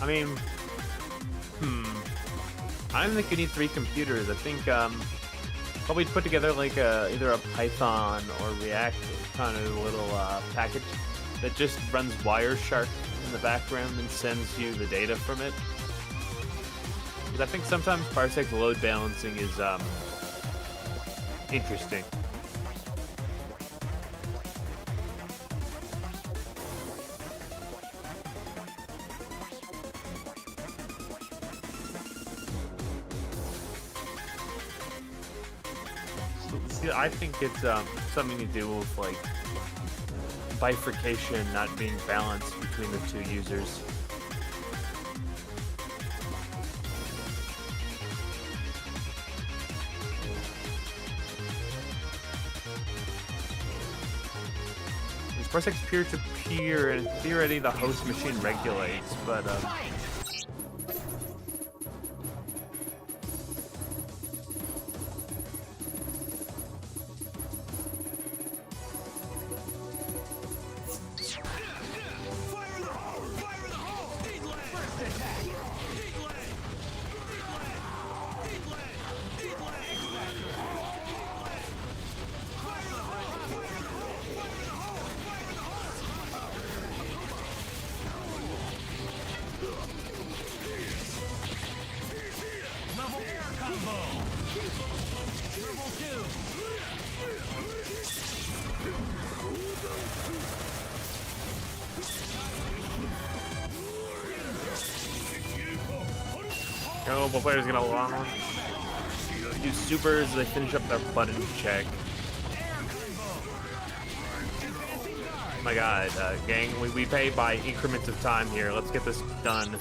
I mean, I don't think you need 3 computers. I think probably put together like either a Python or React kind of little package that just runs Wireshark in the background and sends you the data from it. Because I think sometimes parsec load balancing is interesting. I think it's something to do with like bifurcation not being balanced between the 2 users. This parsec's peer-to-peer, and theoretically the host machine regulates, but players gonna long do supers as they finish up their button check. Oh my god, gang, we pay by increments of time here. Let's get this done.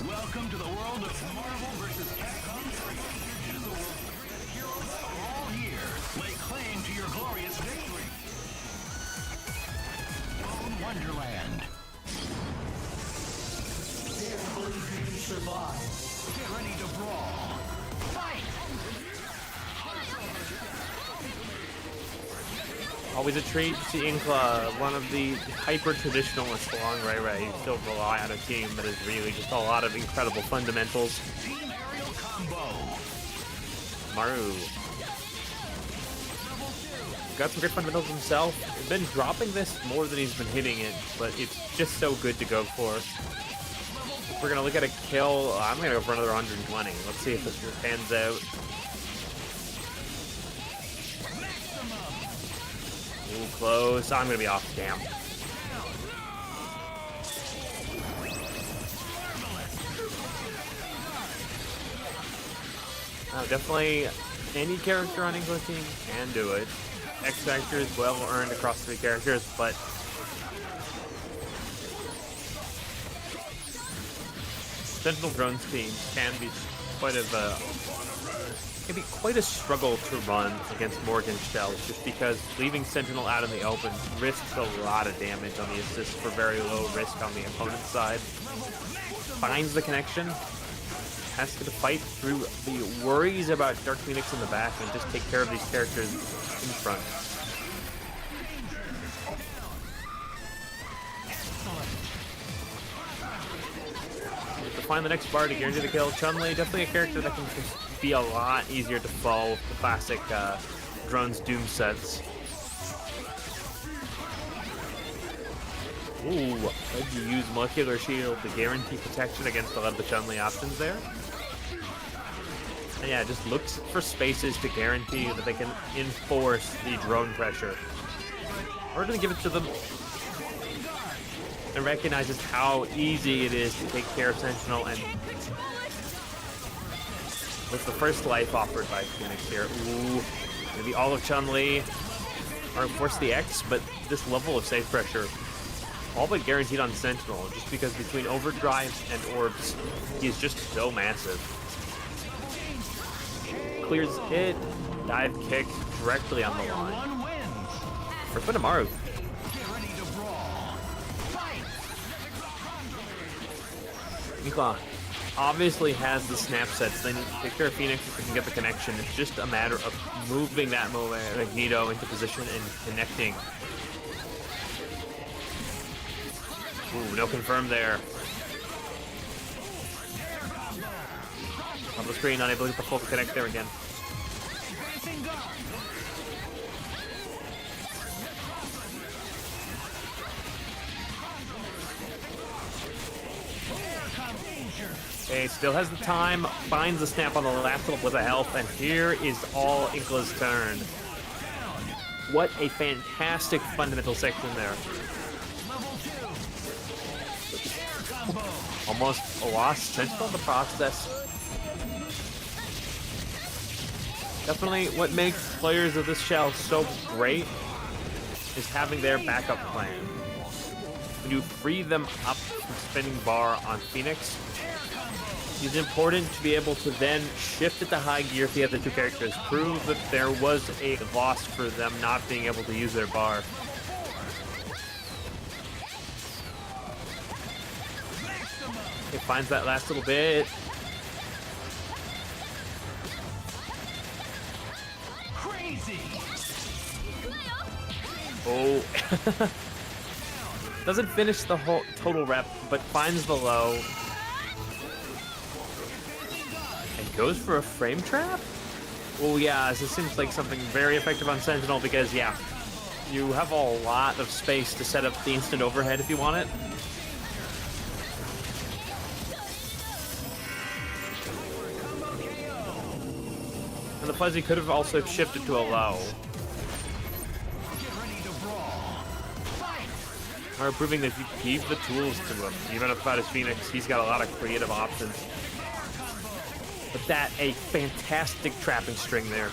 Welcome to the world of Marvel vs. Capcom 3. The world's greatest heroes are all here. Lay claim to your glorious victory. Wonderland. Dare believe you can survive. Get ready to brawl. Fight! Always a treat to see Inkla, one of the hyper-traditionalists along Ray Ray, still rely on a team that is really just a lot of incredible fundamentals. Team aerial combo. Maru. Got some great fundamentals himself. He's been dropping this more than he's been hitting it, but it's just so good to go for. We're gonna look at a kill. I'm gonna go for another 120. Let's see if this pans out. Ooh, close. I'm gonna be off. Damn. Definitely any character on English team can do it. X Factor is well earned across 3 characters, but Sentinel Drones teams can be quite a struggle to run against Morgan shells, just because leaving Sentinel out in the open risks a lot of damage on the assist for very low risk on the opponent's side. Finds the connection, has to fight through the worries about Dark Phoenix in the back and just take care of these characters in front. To find the next bar to guarantee the kill, Chun-Li, definitely a character that can just be a lot easier to fall with the classic Drones Doom sets. Ooh, could you use Molecular Shield to guarantee protection against a lot of the Chun-Li options there? And yeah, just looks for spaces to guarantee that they can enforce the drone pressure. We're going to give it to them. And recognizes how easy it is to take care of Sentinel, and with the first life offered by Phoenix here. Ooh, maybe all of Chun-Li or force the X, but this level of safe pressure all but guaranteed on Sentinel, just because between Overdrive and Orbs, he is just so massive. Clears hit, dive kick directly on the line. First one to Maru. Nikla obviously has the snap sets. They need to take care of Phoenix if they can get the connection. It's just a matter of moving that Magneto into position and connecting. Ooh, no confirm there. On the screen, unable to pull the connect there again. Okay, still has the time, finds the snap on the last little with a health, and here is all Inkla's turn. What a fantastic fundamental section there. Almost lost Sentinel in the process. Definitely what makes players of this shell so great is having their backup plan. When you free them up from spinning bar on Phoenix, it's important to be able to then shift it to high gear if you have the 2 characters. Prove that there was a loss for them not being able to use their bar. It finds that last little bit. Crazy. Oh. Doesn't finish the whole total rep, but finds the low. And goes for a frame trap? Oh yeah, this seems like something very effective on Sentinel because, yeah, you have a lot of space to set up the instant overhead if you want it. And the Fuzzy could have also shifted to a low. Or proving that if you keep the tools to him, even about his Phoenix, he's got a lot of creative options. But that, a fantastic trapping string there.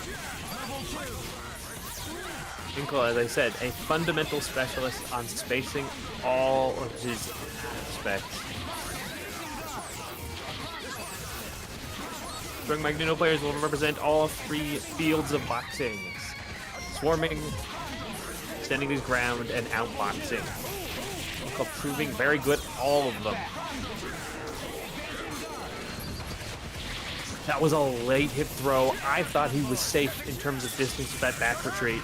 Inkle, as I said, a fundamental specialist on spacing all of his aspects. Strong Magneto players will represent all 3 fields of boxing. Swarming, standing his ground, and outboxing. Inkle proving very good at all of them. That was a late hit throw. I thought he was safe in terms of distance with that back retreat.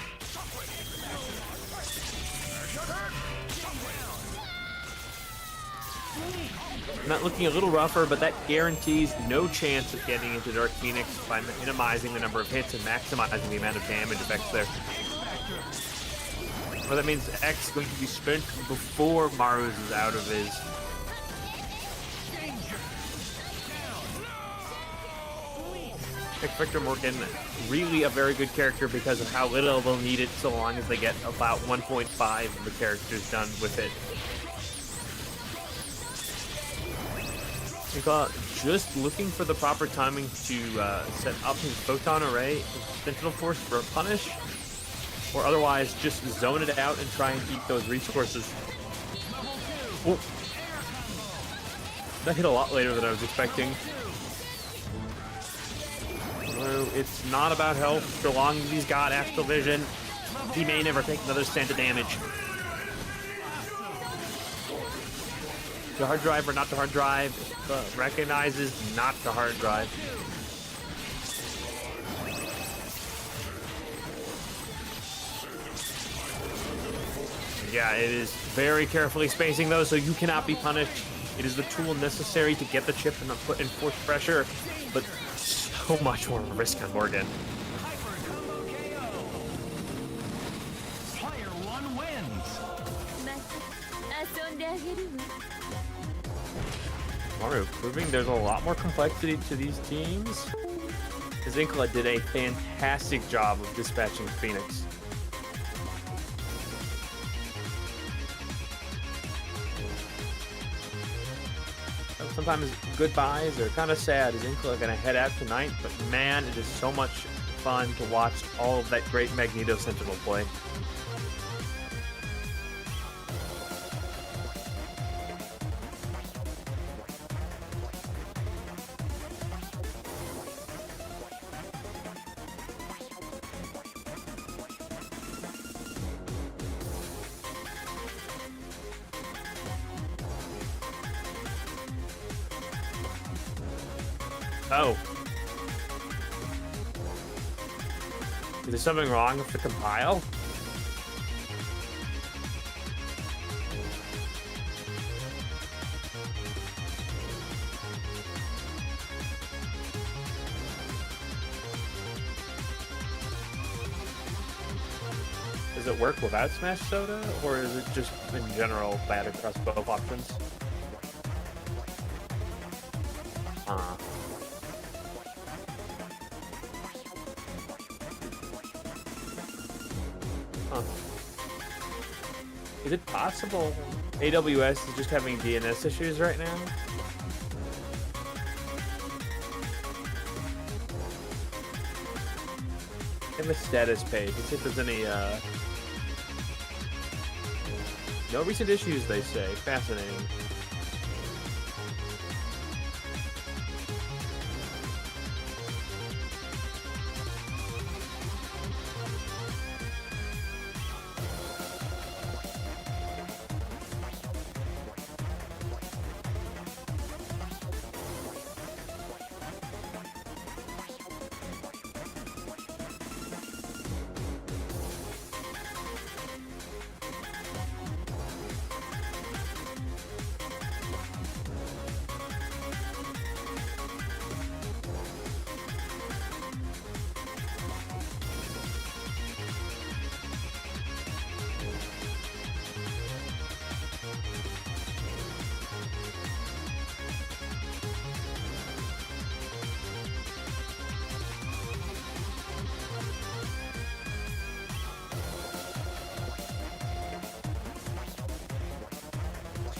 Not looking a little rougher, but that guarantees no chance of getting into Dark Phoenix by minimizing the number of hits and maximizing the amount of damage effects there. Well, that means X is going to be spent before Maruz is out of his. Victor Morgan, really a very good character because of how little they'll need it so long as they get about 1.5 of the characters done with it. Just looking for the proper timing to set up his photon array, Sentinel Force for a punish, or otherwise just zone it out and try and keep those resources. Oh. That hit a lot later than I was expecting. It's not about health. So long as he's got Astral Vision, he may never take another cent of damage. The hard drive or not the hard drive recognizes not the hard drive. Yeah, it is very carefully spacing those so you cannot be punished. It is the tool necessary to get the chip and put in force pressure, but so much more risk on Morgan. Player 1 wins. Mario proving there's a lot more complexity to these teams. Zinkla did a fantastic job of dispatching Phoenix. Sometimes goodbyes are kind of sad. Zinkla gonna head out tonight, but man, it is so much fun to watch all of that great Magneto Sentinel play. Oh. Is there something wrong with the compile? Does it work without Smash Soda, or is it just in general bad across both options? Is it possible AWS is just having DNS issues right now? In the status page, let's see if there's any, no recent issues, they say. Fascinating.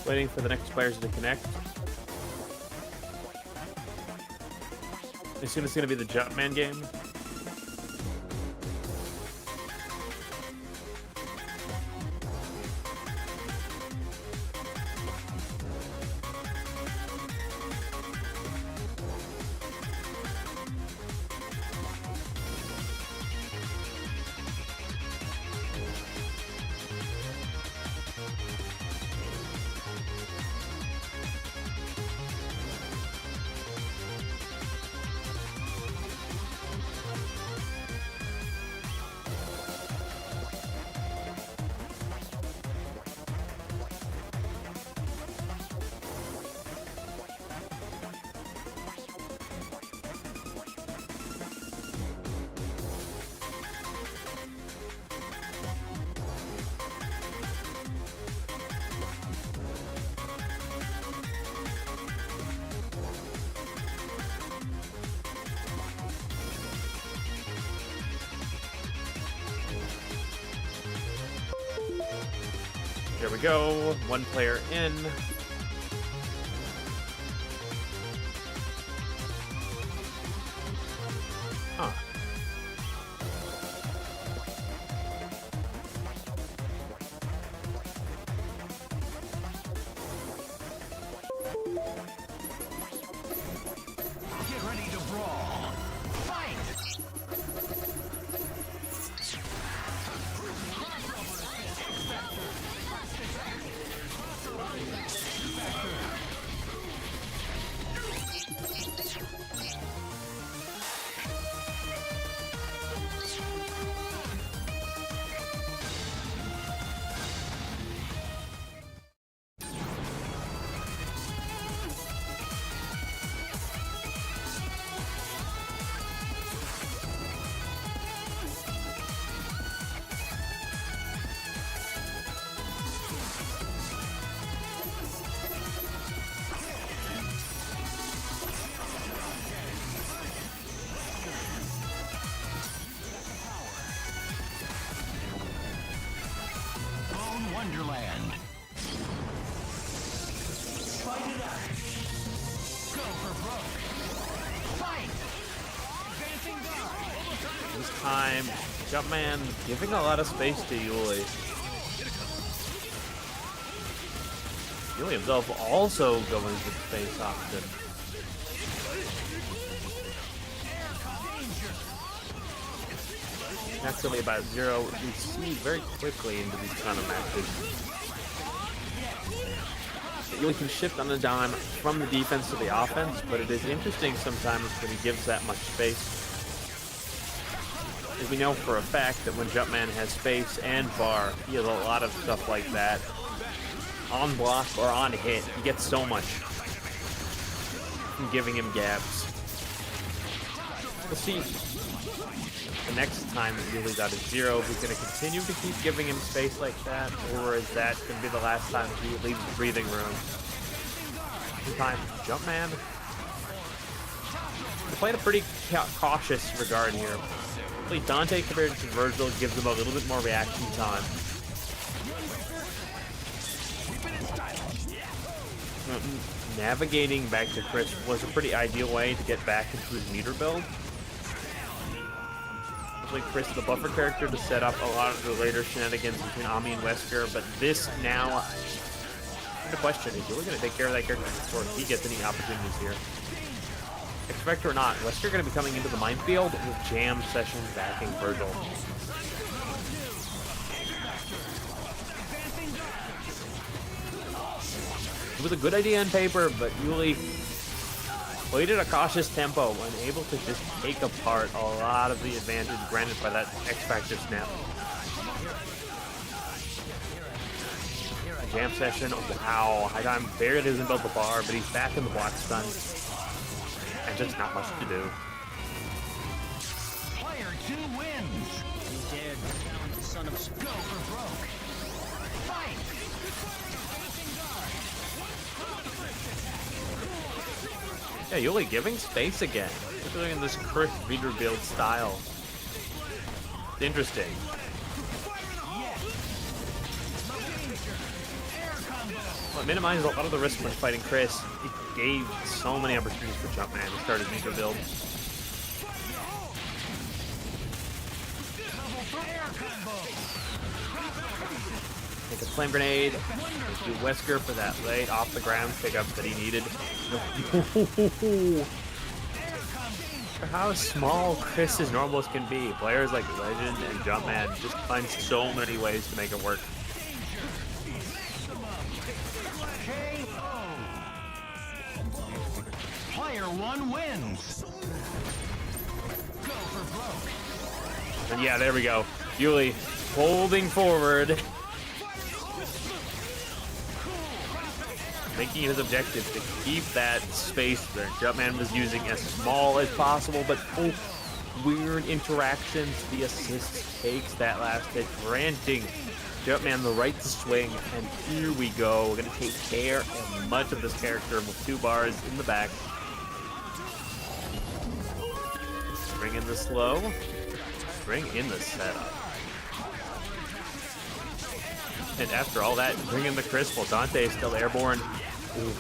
Waiting for the next players to connect. I assume it's going to be the Jumpman game. There we go. One player in. Huh. Get ready to brawl. Fight! Wonderland. Fight it out. Go for broke. Fight! Advancing guard. This time, Jumpman giving a lot of space to Yuli. Yuli himself also going with space often. Naturally about zero, we see very quickly into these kind of matches. Yuli can shift on a dime from the defense to the offense, but it is interesting sometimes when he gives that much space. As we know for a fact that when Jumpman has space and bar, he has a lot of stuff like that. On block or on hit, he gets so much from giving him gaps. We'll see the next time that Yuli's out of zero, if he's going to continue to keep giving him space like that, or is that going to be the last time he leaves breathing room? This time, Jumpman. He played a pretty cautious regard here. Really, Dante compared to Virgil gives him a little bit more reaction time. Navigating back to Chris was a pretty ideal way to get back into his meter build. Chris, the buffer character, to set up a lot of the later shenanigans between Ami and Wesker, but this now, the question is, Yuli going to take care of that character before he gets any opportunities here? Expect or not, Wesker going to be coming into the minefield with Jam Session backing Virgil. It was a good idea on paper, but Yuli played at a cautious tempo and able to just take apart a lot of the advantage granted by that X-Factor snap. Jam Session, wow. Haidam barely doesn't build the bar, but he's back in the block stun. And just not much to do. Player 2 wins. You dared challenge the son of Go for broke. Fight! Yeah, Yuli giving space again, particularly in this Chris meter build style. It's interesting. Well, it minimizes a lot of the risk when fighting Chris. It gave so many opportunities for Jumpman to start his meter build. Take a flame grenade. Do Wesker for that late off the ground pickup that he needed. For how small Chris's normals can be, players like Legend and Jumpman just find so many ways to make it work. Player 1 wins. Go for broke. And yeah, there we go. Yuli holding forward. Making his objective to keep that space that Jumpman was using as small as possible, but weird interactions. The assist takes that last hit, granting Jumpman the right to swing, and here we go. We're going to take care of much of this character with 2 bars in the back. Bring in the slow, bring in the setup. And after all that, bring in the Crystal. Dante is still airborne. Ooh.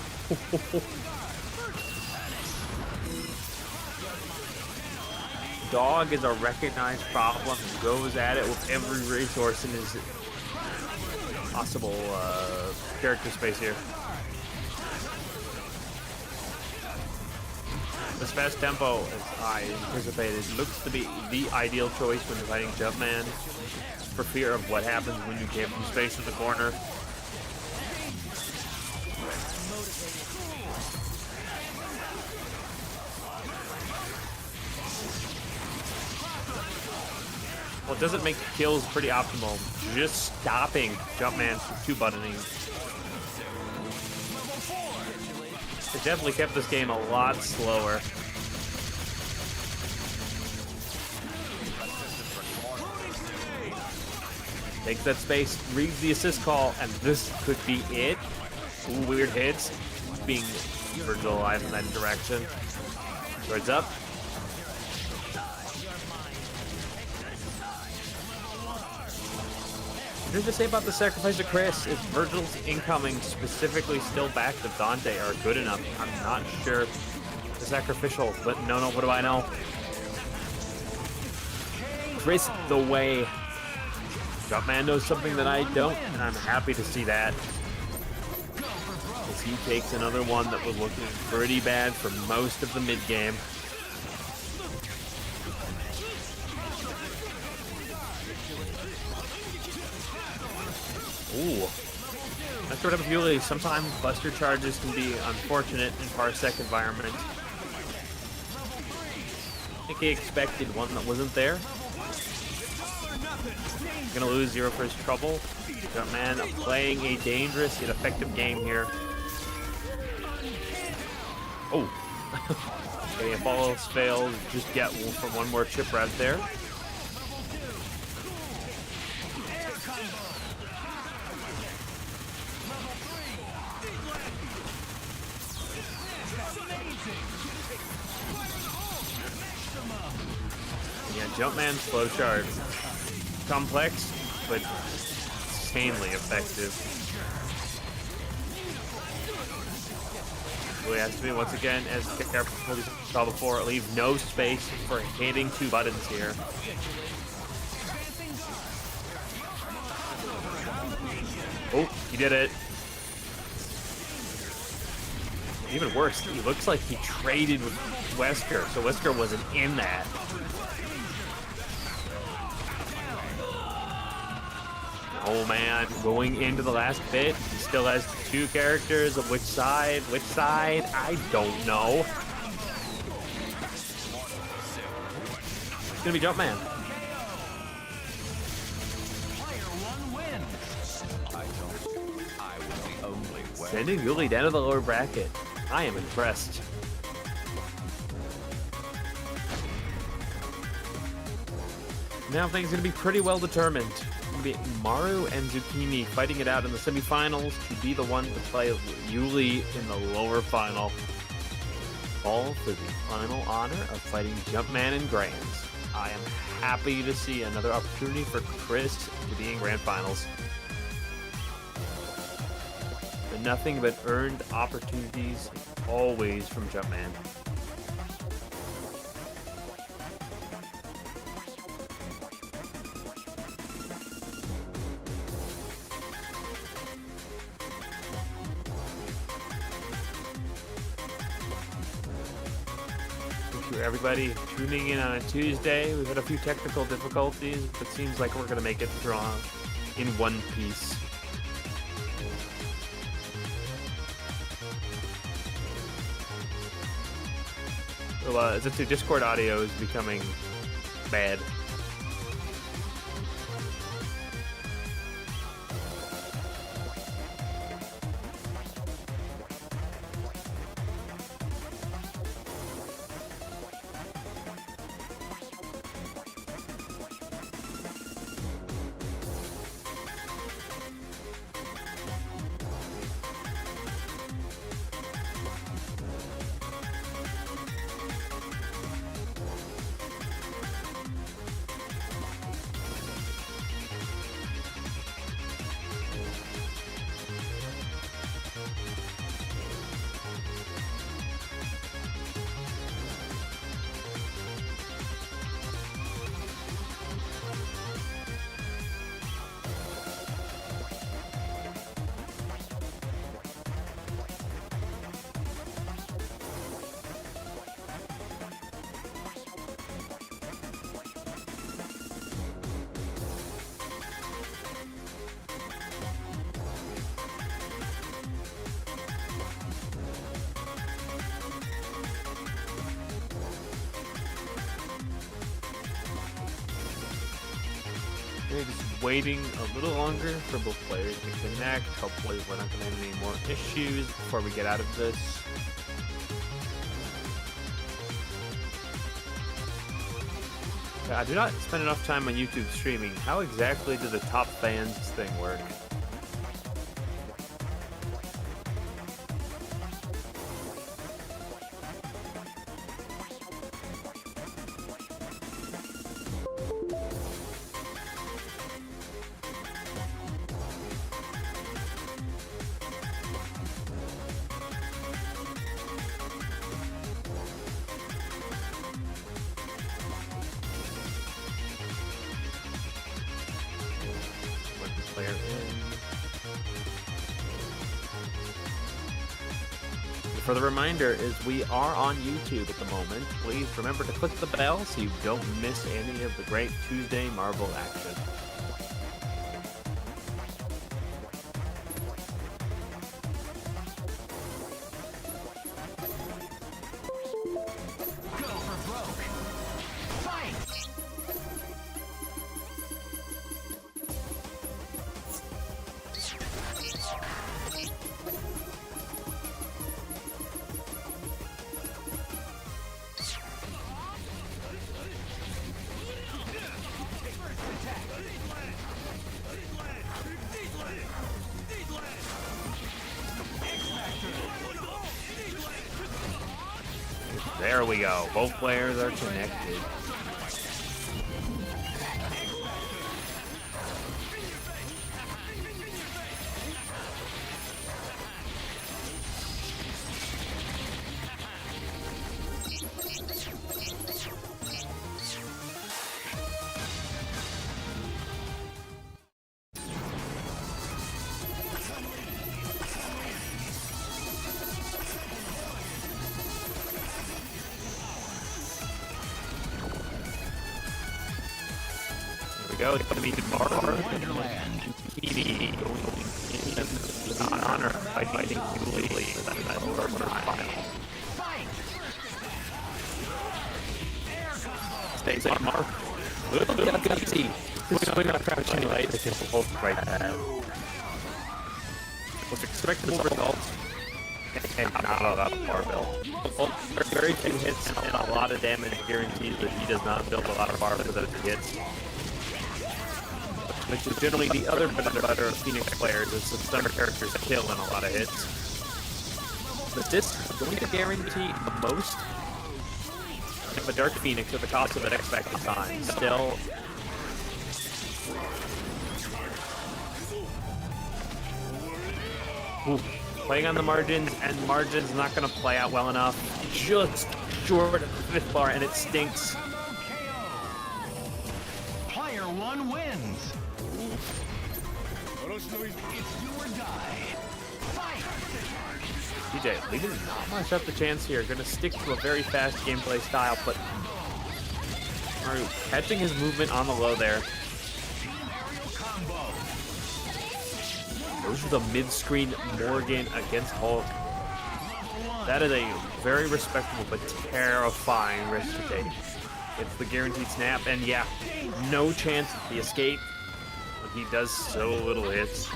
Dog is a recognized problem. He goes at it with every resource in his possible character space here. This fast tempo, as I anticipated, looks to be the ideal choice when you're fighting Jumpman, for fear of what happens when you came from space in the corner. Well, it doesn't make kills pretty optimal. Just stopping Jumpman from 2-buttoning. It definitely kept this game a lot slower. Takes that space, reads the assist call, and this could be it. Ooh, weird hits. Being Virgil alive in that direction. Swords up. What to say about the sacrifice of Chris? If Virgil's incoming, specifically still back to Dante, are good enough, I'm not sure. The sacrificial, but no, what do I know? Chris the way. Jumpman knows something that I don't, and I'm happy to see that. As he takes another one that was looking pretty bad for most of the mid-game. Ooh. That's what happens usually. Sometimes Buster charges can be unfortunate in Parsec environment. I think he expected one that wasn't there. Gonna lose 0 for his trouble. Jumpman playing a dangerous yet effective game here. Oh. Okay, if all else fails, just get for one more chip right there. Yeah, Jumpman's flow chart. Complex, but insanely effective. Really has to be, once again, as careful as we saw before, leave no space for hitting 2 buttons here. Oh, he did it. Even worse, he looks like he traded with Wesker, so Wesker wasn't in that. Oh man, going into the last bit, he still has 2 characters. Of which side? Which side? I don't know. It's gonna be Jumpman. Sending Yuli down to the lower bracket. I am impressed. Now things are gonna be pretty well determined. Maru and Zucchini fighting it out in the semifinals to be the one to play Yuli in the lower final. All for the final honor of fighting Jumpman and Grams. I am happy to see another opportunity for Chris to be in grand finals. And nothing but earned opportunities always from Jumpman. Everybody tuning in on a Tuesday. We've had a few technical difficulties, but seems like we're going to make it through in one piece. Well, Zetsu Discord audio is becoming bad. Just waiting a little longer for both players to connect. Hopefully we're not going to have any more issues before we get out of this. I do not spend enough time on YouTube streaming. How exactly does the top fans thing work? Player in. For the reminder is we are on YouTube at the moment. Please remember to click the bell so you don't miss any of the great Tuesday Marvel action. Go for broke. Fight! There we go. Both players are connected. Go. It's going to be tomorrow. Wonderland. TV in honor by fighting Julie for that over final. Fight! Stays on mark. Let's see. We're going to crouch anyway. This is both right now. Most expectable results. And not out of barbell. Very few hits and a lot of damage guarantees that he does not build a lot of barbell with those hits. Which is generally the other better of Phoenix players, is some characters kill in a lot of hits. But this is going to guarantee the most of a Dark Phoenix at the cost of an expected time. Still, playing on the margins, and margins not going to play out well enough. Just short of the 5th bar, and it stinks. Player one wins. It's do or die. Fight! TJ leaving not much up the chance here. Going to stick to a very fast gameplay style, but Maru catching his movement on the low there. Aerial combo. Goes for the mid-screen Morgan against Hulk. That is a very respectable but terrifying risk to take. It's the guaranteed snap, and yeah, no chance at the escape. He does so little hits.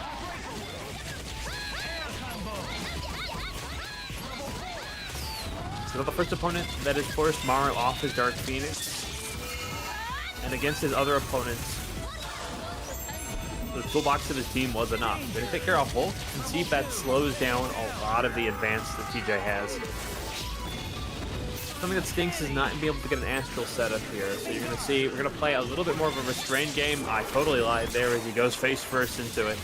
So the first opponent that has forced Maru off his Dark Phoenix, and against his other opponents, the toolbox of his team was enough. They're gonna take care of Hulk and see if that slows down a lot of the advance that TJ has. Something that stinks is not being able to get an astral setup here. So you're gonna see we're gonna play a little bit more of a restrained game. I totally lied there as he goes face first into it.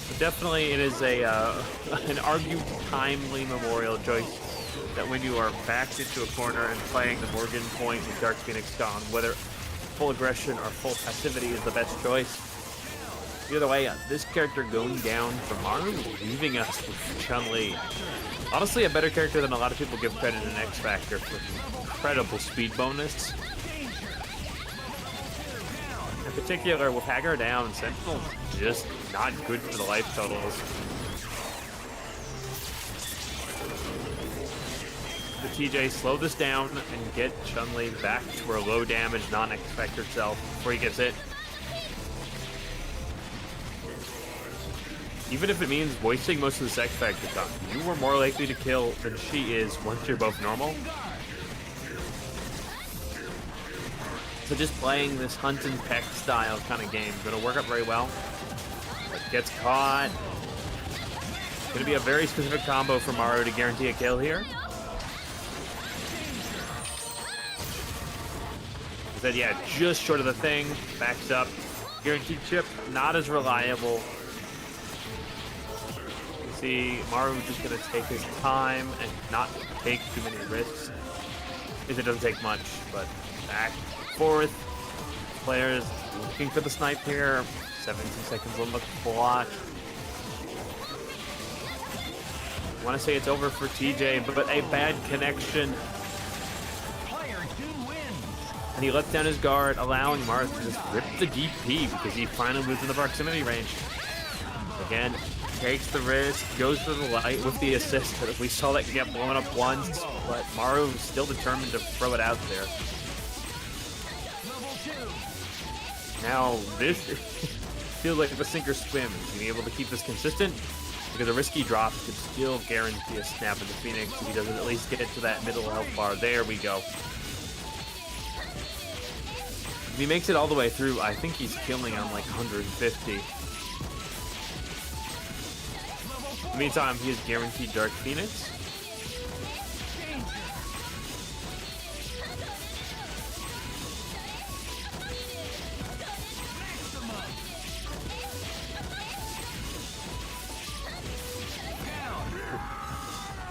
But definitely, it is a an argued timely memorial choice that when you are backed into a corner and playing the Morgan point with Dark Phoenix gone, whether full aggression or full passivity is the best choice. Either way, this character going down for Maru, leaving us with Chun-Li. Honestly, a better character than a lot of people give credit in X Factor for incredible speed bonus. In particular, with Hagar down, Sentinel just not good for the life totals. the TJ slow this down and get Chun-Li back to her low damage, non-X-Factor self before he gets hit. Even if it means wasting most of this X-Factor time, you are more likely to kill than she is once you're both normal. So just playing this hunt and peck style kind of game is going to work out very well. But gets caught. Going to be a very specific combo for Maru to guarantee a kill here. Said, yeah, just short of the thing. Backs up. Guaranteed chip, not as reliable. You see, Maru just going to take his time and not take too many risks. Because it doesn't take much, but back and forth. Players looking for the snipe here. 17 seconds on the clock. I want to say it's over for TJ, but a bad connection. And he lets down his guard, allowing Mars to just rip the DP because he finally moves in the proximity range. Again, takes the risk, goes for the light with the assist, but we saw that get blown up once, but Maru was still determined to throw it out there. Now, this feels like the sink or swim. Being able to keep this consistent, because a risky drop could still guarantee a snap into Phoenix if he doesn't at least get it to that middle health bar. There we go. If he makes it all the way through, I think he's killing on like 150. In the meantime, he is guaranteed Dark Phoenix.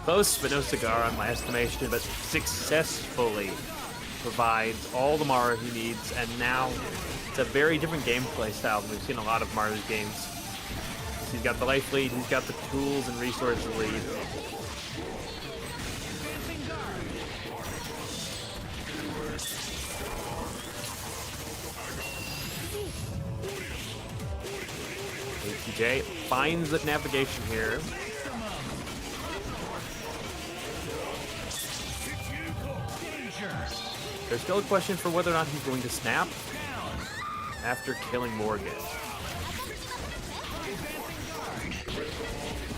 Close, but no cigar on my estimation, but successfully provides all the Maru he needs, and now it's a very different gameplay style than we've seen a lot of Maru's games. He's got the life lead, he's got the tools and resources lead. ATJ finds the navigation here. There's still a question for whether or not he's going to snap after killing Morgan.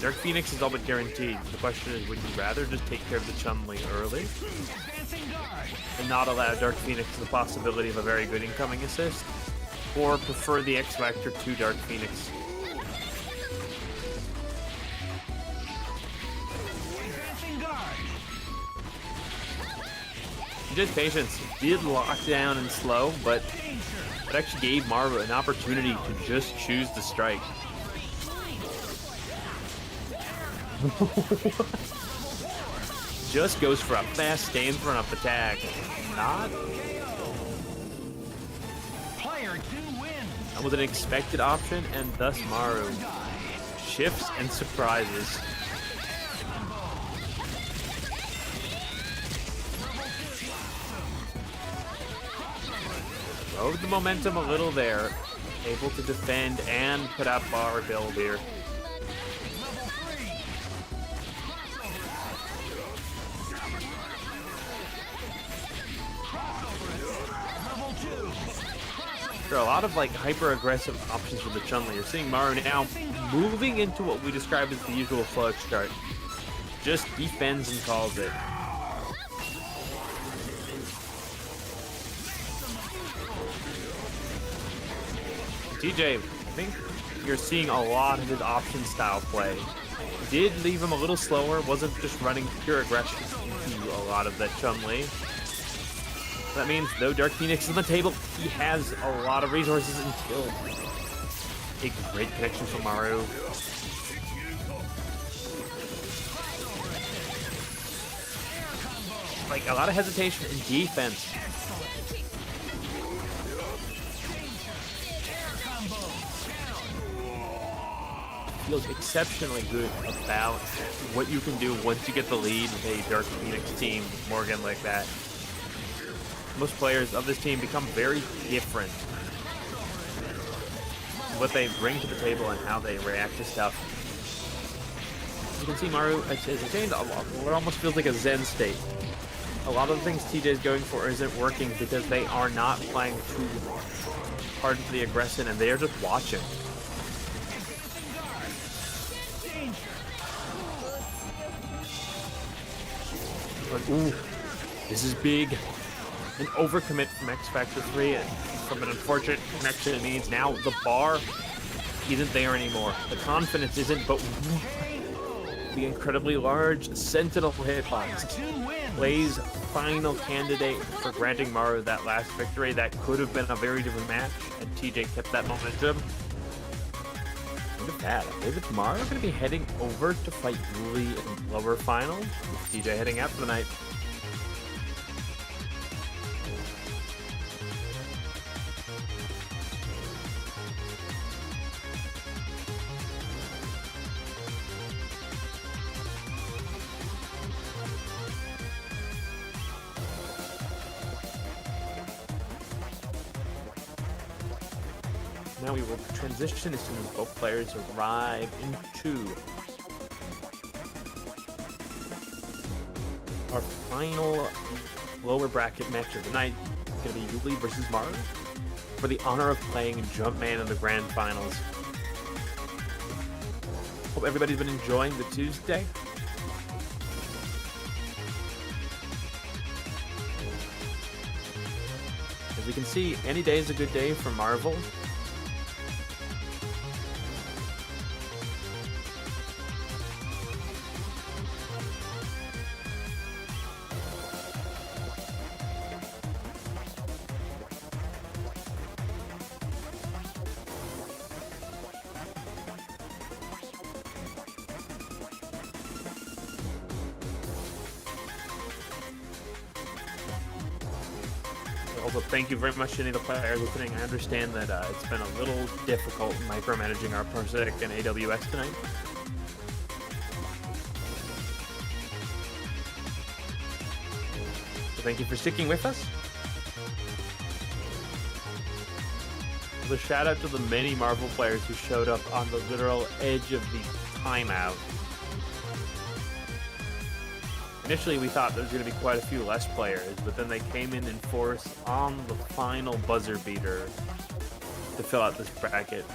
Dark Phoenix is all but guaranteed. The question is, would you rather just take care of the Chun-Li early and not allow Dark Phoenix the possibility of a very good incoming assist, or prefer the X-Factor to Dark Phoenix? Just patience. Did lock down and slow, but it actually gave Maru an opportunity to just choose the strike. Just goes for a fast stay in front of the tag. Not. That was an expected option, and thus Maru shifts and surprises. Rode the momentum a little there, able to defend and put out bar build here. There are a lot of like hyper aggressive options for the Chun-Li. You're seeing Maru now moving into what we describe as the usual flow chart. Just defends and calls it. TJ, I think you're seeing a lot of his option style play. Did leave him a little slower, wasn't just running pure aggression into a lot of that Chun-Li. That means, though Dark Phoenix is on the table, he has a lot of resources until a great connection from Maru. Like, a lot of hesitation in defense. Feels exceptionally good about what you can do once you get the lead with a Dark Phoenix team, Morgan like that. Most players of this team become very different in what they bring to the table and how they react to stuff. you can see, Maru is attained a lot. It almost feels like a Zen state. A lot of the things TJ is going for isn't working because they are not playing too hard into the aggression, and they are just watching. But, ooh, this is big. An overcommit from X Factor 3, and from an unfortunate connection, it means now the bar isn't there anymore. The confidence isn't, but the incredibly large Sentinel hitbox plays final candidate for granting Maru that last victory. That could have been a very different match, and TJ kept that momentum. Look at that. I believe it's Maru going to be heading over to fight Yuli in lower final, with TJ heading out for the night. Now we will transition as soon as both players arrive into our final lower bracket match of the night. It's going to be Yuli versus Maru for the honor of playing Jumpman in the grand finals. Hope everybody's been enjoying the Tuesday. As we can see, any day is a good day for Marvel. Also, thank you very much to any of the players listening. I understand that it's been a little difficult micromanaging our Parasitic and AWS tonight. So thank you for sticking with us. A shout out to the many Marvel players who showed up on the literal edge of the timeout. Initially, we thought there was going to be quite a few less players, but then they came in force on the final buzzer beater to fill out this bracket.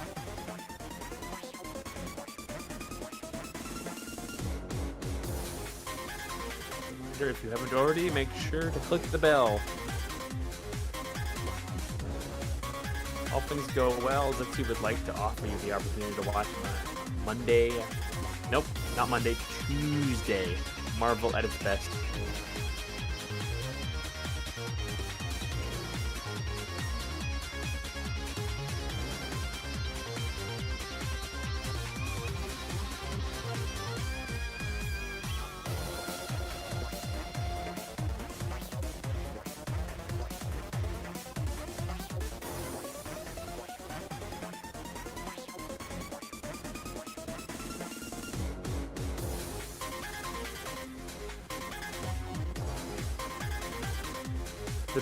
If you haven't already, make sure to click the bell. All things go well, Zetsu would like to offer you the opportunity to watch Monday. Nope, not Monday, Tuesday. Marvel at its best.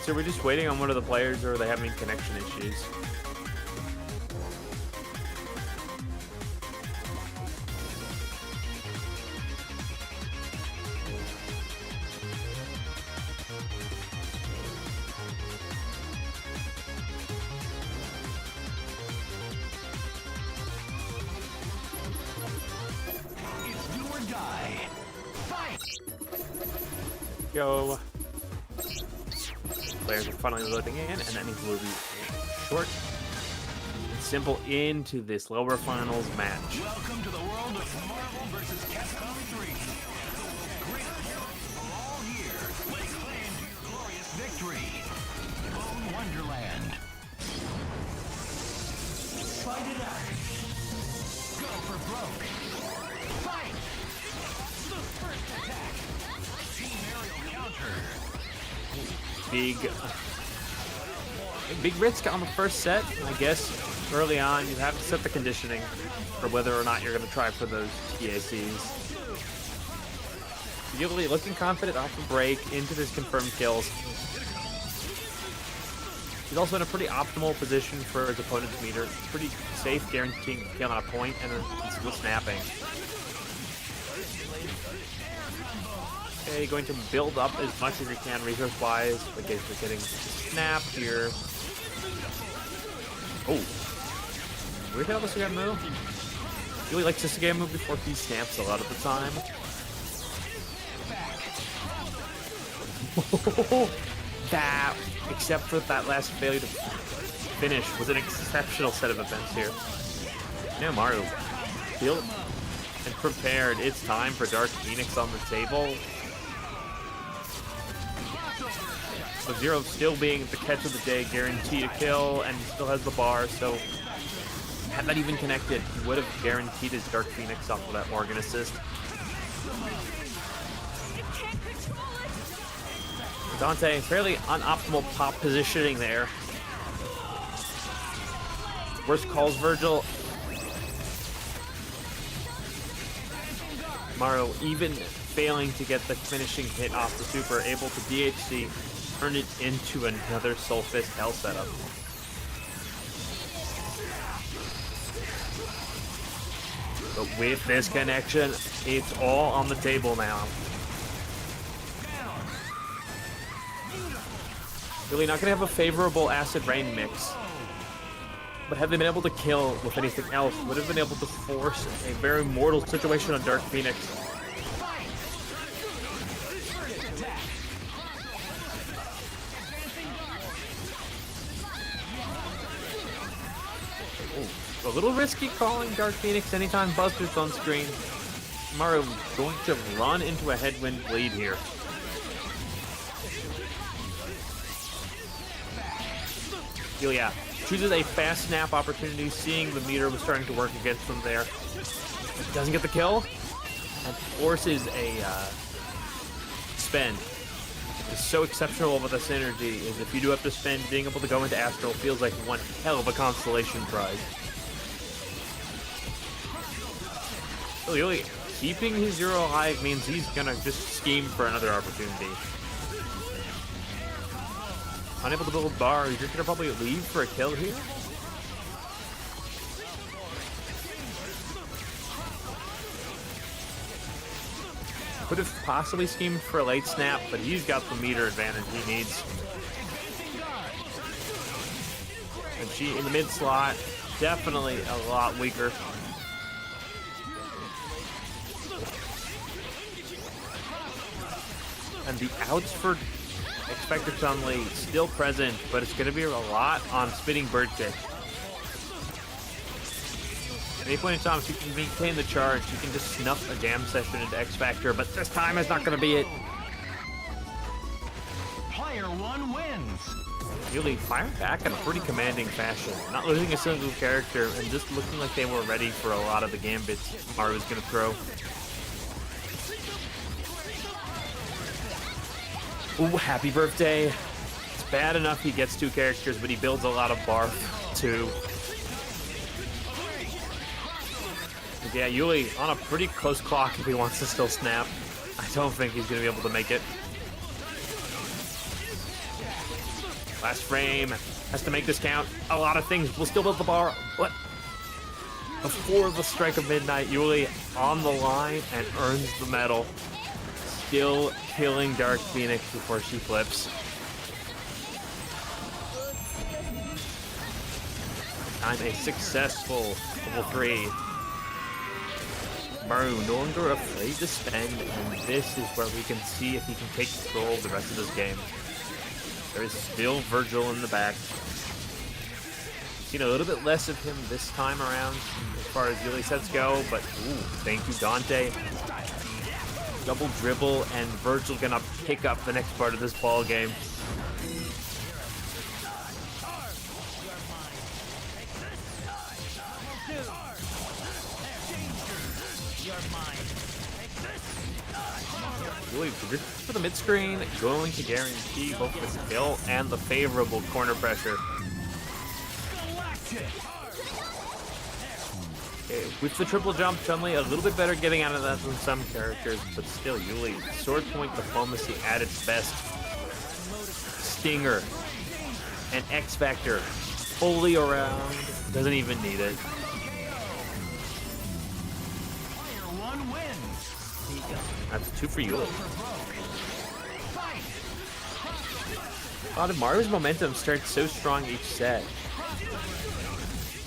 So we're just waiting on one of the players, or are they having connection issues? It's do or die. Fight! Go. Players are finally loading in, and that means we'll be short and simple into this lower finals match. Welcome to the world of Marvel vs. Capcom 3. The great heroes are all here. Lay claim to your glorious victory. Bone Wonderland. Fight it out. Go for broke. Fight! The first attack. Team aerial counter. Big risk on the first set. I guess early on you have to set the conditioning for whether or not you're going to try for those TACs. Yuli looking confident off the break into this confirmed kills. He's also in a pretty optimal position for his opponent's meter. It's pretty safe, guaranteeing kill on a point, and then still snapping. Okay, going to build up as much as you can resource-wise. Okay, we're getting snap here. Oh. Weird how this guy move. Really likes this guy move before he snaps a lot of the time. That, except for that last failure to finish, was an exceptional set of events here. Now Mario built and prepared. It's time for Dark Phoenix on the table. Zero still being the catch of the day, guaranteed to kill, and still has the bar, so had that even connected, he would have guaranteed his Dark Phoenix off of that Morgan assist. Dante, fairly unoptimal pop positioning there. Worst calls, Virgil. Mario, even failing to get the finishing hit off the super, able to DHC, turn it into another Soul Fist Hell setup. But with this connection, it's all on the table now. Really not going to have a favorable Acid Rain mix. But had they been able to kill with anything else, would have been able to force a very mortal situation on Dark Phoenix. Ooh, a little risky calling Dark Phoenix anytime Buster's on screen. Mario going to run into a headwind lead here. Yeah, chooses a fast snap opportunity, seeing the meter was starting to work against him there. Doesn't get the kill, and forces a spend. It's so exceptional with this energy is if you do have to spend, being able to go into Astral feels like one hell of a consolation prize. Really, keeping his zero alive means he's gonna just scheme for another opportunity. Unable to build a bar, you're just gonna probably leave for a kill here? Could have possibly schemed for a late snap, but he's got the meter advantage he needs. And she in the mid slot, definitely a lot weaker. And the outs for Expector Tussle still present, but it's going to be a lot on Spinning Bird Kick. At any point in time, if you can maintain the charge, you can just snuff a jam session into X Factor, but this time is not going to be it. Player one wins. Really fired back in a pretty commanding fashion, not losing a single character, and just looking like they were ready for a lot of the gambits Mario was going to throw. Ooh, happy birthday. It's bad enough he gets two characters, but he builds a lot of barf, too. But yeah, Yuli on a pretty close clock if he wants to still snap. I don't think he's going to be able to make it. Last frame. Has to make this count. A lot of things. We'll still build the bar. What? Before the strike of midnight, Yuli on the line and earns the medal. Still killing Dark Phoenix before she flips. I'm a successful level 3. Mario no longer afraid to spend, and this is where we can see if he can take control of the rest of this game. There is still Virgil in the back. Seen a little bit less of him this time around as far as Yuli sets go, but ooh, thank you, Dante. Double dribble, and Virgil gonna pick up the next part of this ball game. Really for the mid screen, going to guarantee both the skill and the favorable corner pressure. Okay, with the triple jump, Chun-Li a little bit better getting out of that than some characters, but still, Yuli, sword point diplomacy at its best. Stinger and X Factor fully around, doesn't even need it. That's 2 for Yuli. God, Mario's momentum starts so strong each set.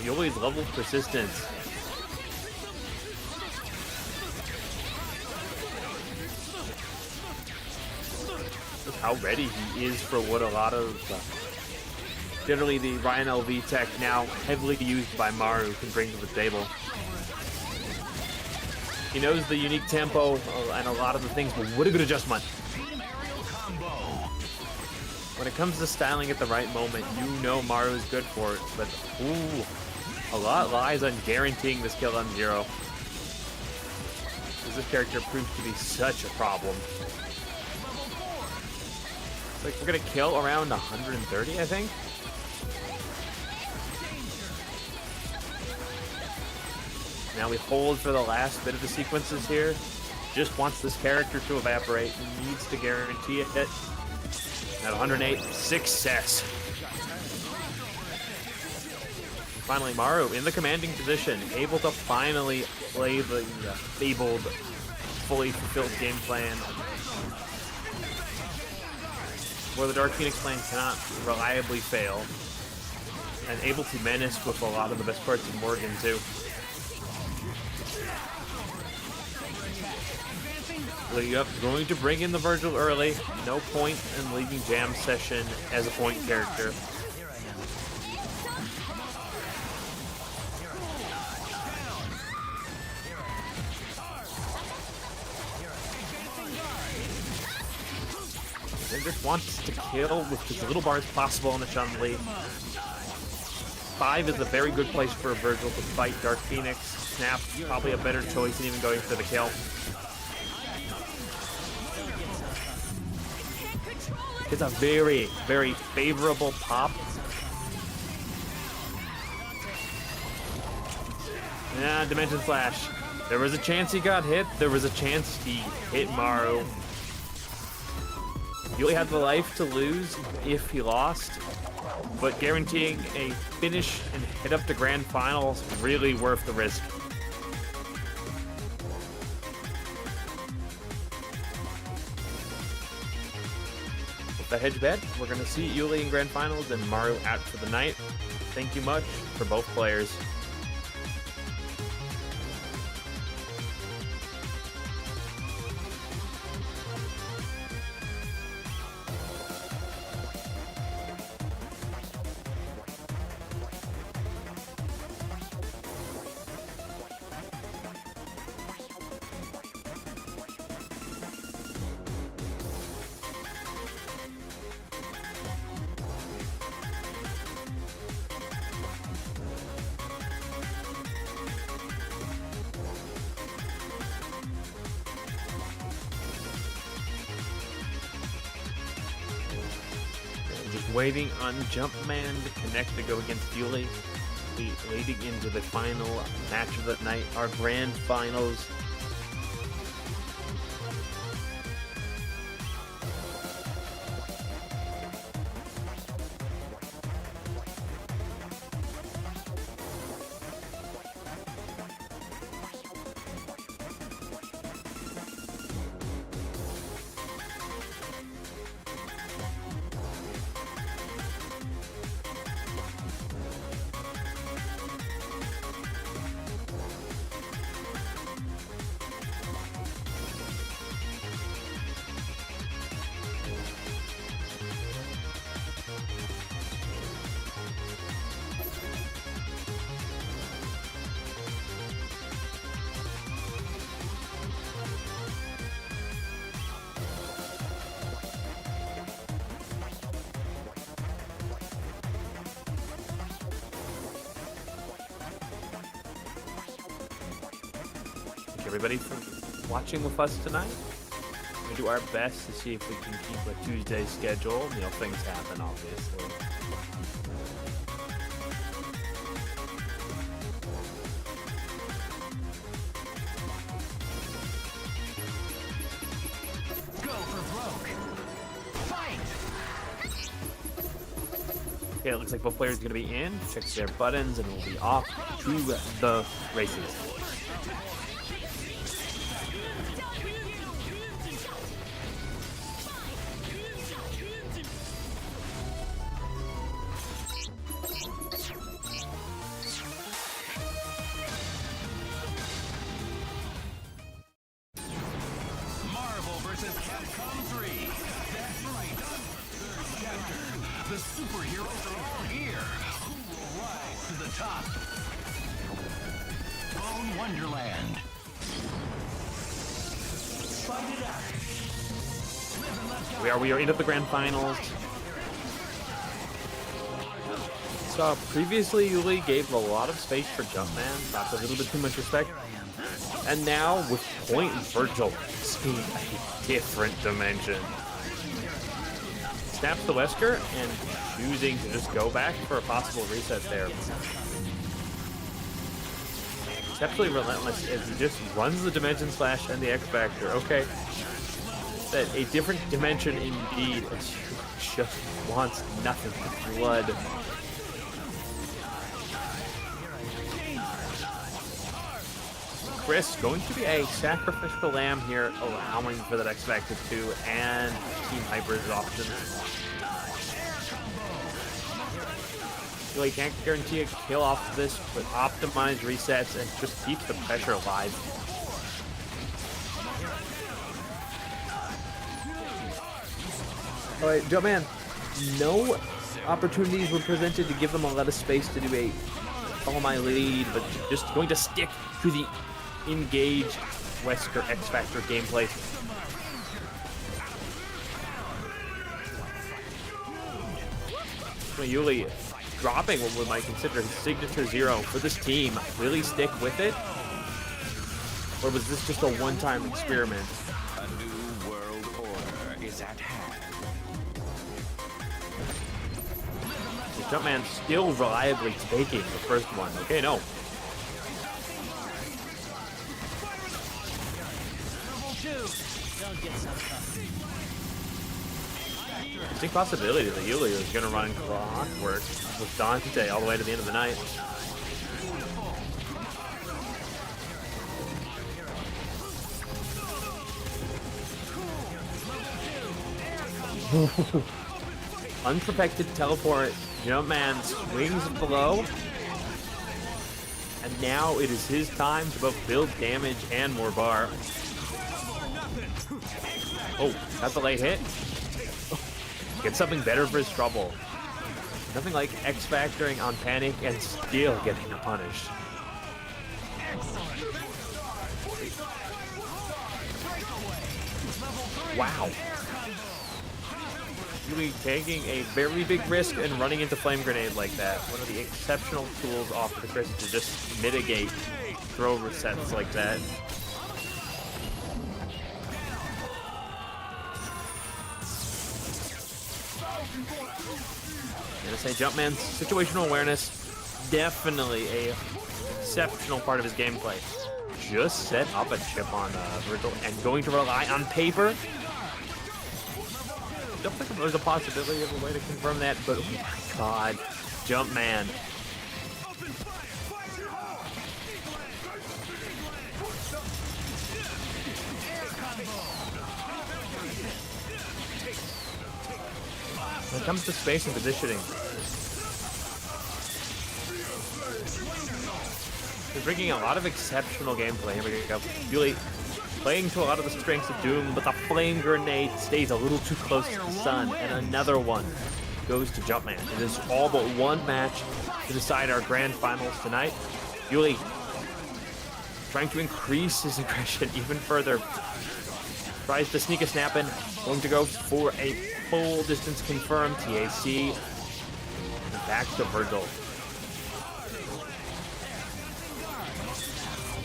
He always levels persistence. Just how ready he is for what a lot of generally the Ryan LV tech, now heavily used by Maru, can bring to the table. He knows the unique tempo and a lot of the things, but what a good adjustment. When it comes to styling at the right moment, you know Maru is good for it, but ooh, a lot lies on guaranteeing this kill on 0. This character proves to be such a problem. Like, we're gonna kill around 130, I think. Now we hold for the last bit of the sequences here. Just wants this character to evaporate. He needs to guarantee it. At 108, success. Finally, Maru in the commanding position, able to finally play the fabled, fully fulfilled game plan, where the Dark Phoenix plan cannot reliably fail, and able to menace with a lot of the best parts of Morgan too. Yep, going to bring in the Virgil early. No point in leaving Jam Session as a point character. He just wants to kill with as little bars possible on the Chun-Li. 5 is a very good place for a Virgil to fight Dark Phoenix. Snap, probably a better choice than even going for the kill. It's a very, very favorable pop. Yeah, Dimension Slash. There was a chance he got hit. There was a chance he hit Maru. He only had the life to lose if he lost. But guaranteeing a finish and head up to Grand Finals, really worth the risk. The hedge bet, we're going to see Yuli in Grand Finals and Maru out for the night. Thank you much for both players. Waiting on Jumpman to connect to go against Yuli. Leading into the final match of the night, our grand finals. Everybody for watching with us tonight. We do our best to see if we can keep a Tuesday schedule. You know, things happen, obviously. Go for broke. Fight! Okay, it looks like both players are going to be in. Check their buttons and we'll be off to the races. 3. That's right. Third chapter. The superheroes are all here. Who will rise to the top? Bone Wonderland. Fight it out. We are into the grand finals. So previously, Yuli gave a lot of space for Jumpman, perhaps a little bit too much respect. And now, with Point Virgil, seeing a different dimension. Snaps the Wesker and choosing to just go back for a possible reset there. Exceptionally relentless as he just runs the Dimension Slash and the X Factor. Okay. That a different dimension indeed. It just wants nothing but blood. Chris going to be a sacrificial lamb here, allowing for that X Factor 2 and Team Hyper's option. Really can't guarantee a kill off of this, but optimize resets and just keeps the pressure alive. Alright, Jumpman, no opportunities were presented to give them a lot of space to do a follow my lead, but just going to stick to the engage Wesker X Factor gameplay. Yuli dropping what we might consider his signature 0 for this team. Really stick with it? Or was this just a one-time experiment? A new world order is at hand. Jumpman still reliably taking the first one. Okay, no. Don't get so tough. Distinct possibility that Yuli is going to run clockwork with Dante all the way to the end of the night. Unprotected teleport. Jumpman swings below. And now it is his time to both build damage and more bar. Oh, that's a late hit. Get something better for his trouble. Nothing like X-Factoring on Panic and still getting punished. Wow. Really taking a very big risk and running into Flame Grenade like that. One of the exceptional tools offered to Chris to just mitigate throw resets like that. I'm gonna say Jumpman's situational awareness, definitely a exceptional part of his gameplay. Just set up a chip on Virgil and going to rely on paper. Don't think there's a possibility of a way to confirm that, but oh my god, Jumpman. When it comes to space and positioning, they're bringing a lot of exceptional gameplay. Here we go. Yuli playing to a lot of the strengths of Doom, but the Flame Grenade stays a little too close to the sun, and another one goes to Jumpman. It is all but one match to decide our grand finals tonight. Yuli trying to increase his aggression even further. Tries to sneak a snap in, going to go for a full distance confirmed TAC. Back to Virgil.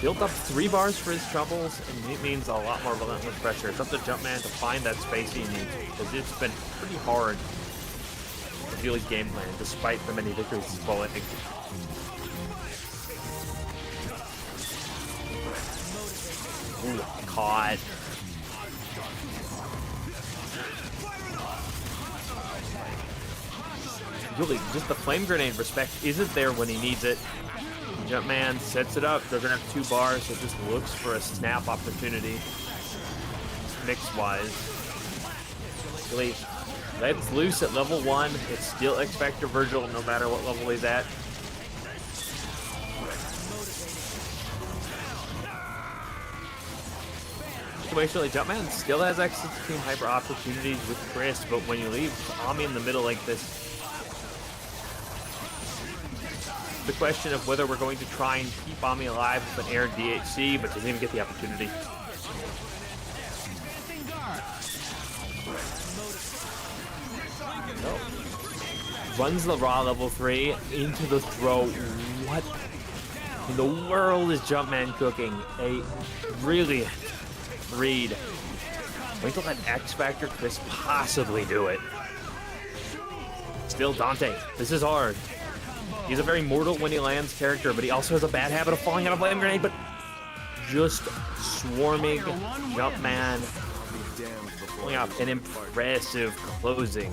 Built up 3 bars for his troubles, and it means a lot more relentless pressure. It's up to Jumpman to find that space he needs, because it's been pretty hard to feel his game plan, despite the many victories he's pulling. Ooh, caught. Really, just the Flame Grenade respect isn't there when he needs it. Jumpman sets it up, doesn't have 2 bars, so just looks for a snap opportunity. Mix-wise. Really lets loose at level 1. It's still X-Factor Virgil no matter what level he's at. situationally, Jumpman still has extreme hyper opportunities with Chris, but when you leave Tommy in the middle like this, the question of whether we're going to try and keep Ami alive with an air DHC, but doesn't even get the opportunity. No. Runs the raw level 3 into the throw. What in the world is Jumpman cooking? A brilliant read. Wait till that X Factor Chris possibly do it. Still Dante. This is hard. He's a very mortal when he lands character, but he also has a bad habit of falling out of flame grenade, but just swarming Jumpman. Pulling off an impressive closing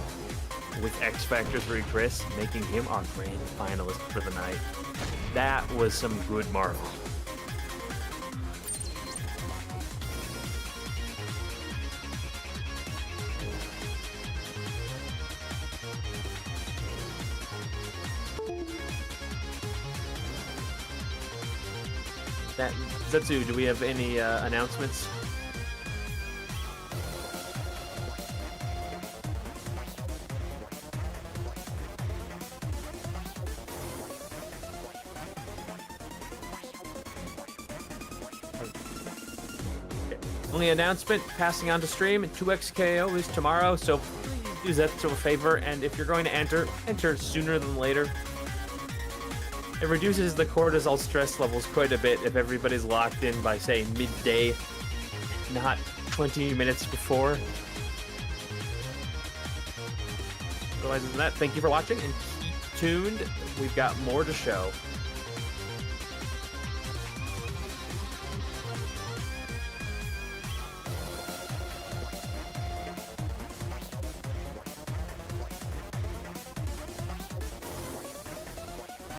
with X Factor 3 Chris, making him our grand finalist for the night. That was some good Marvel. Zetsu, do we have any announcements? Only announcement, passing on to stream, 2xKO is tomorrow, so do Zetsu a favor, and if you're going to enter sooner than later. It reduces the cortisol stress levels quite a bit if everybody's locked in by, say, midday, not 20 minutes before. Otherwise than that, thank you for watching, and keep tuned. We've got more to show.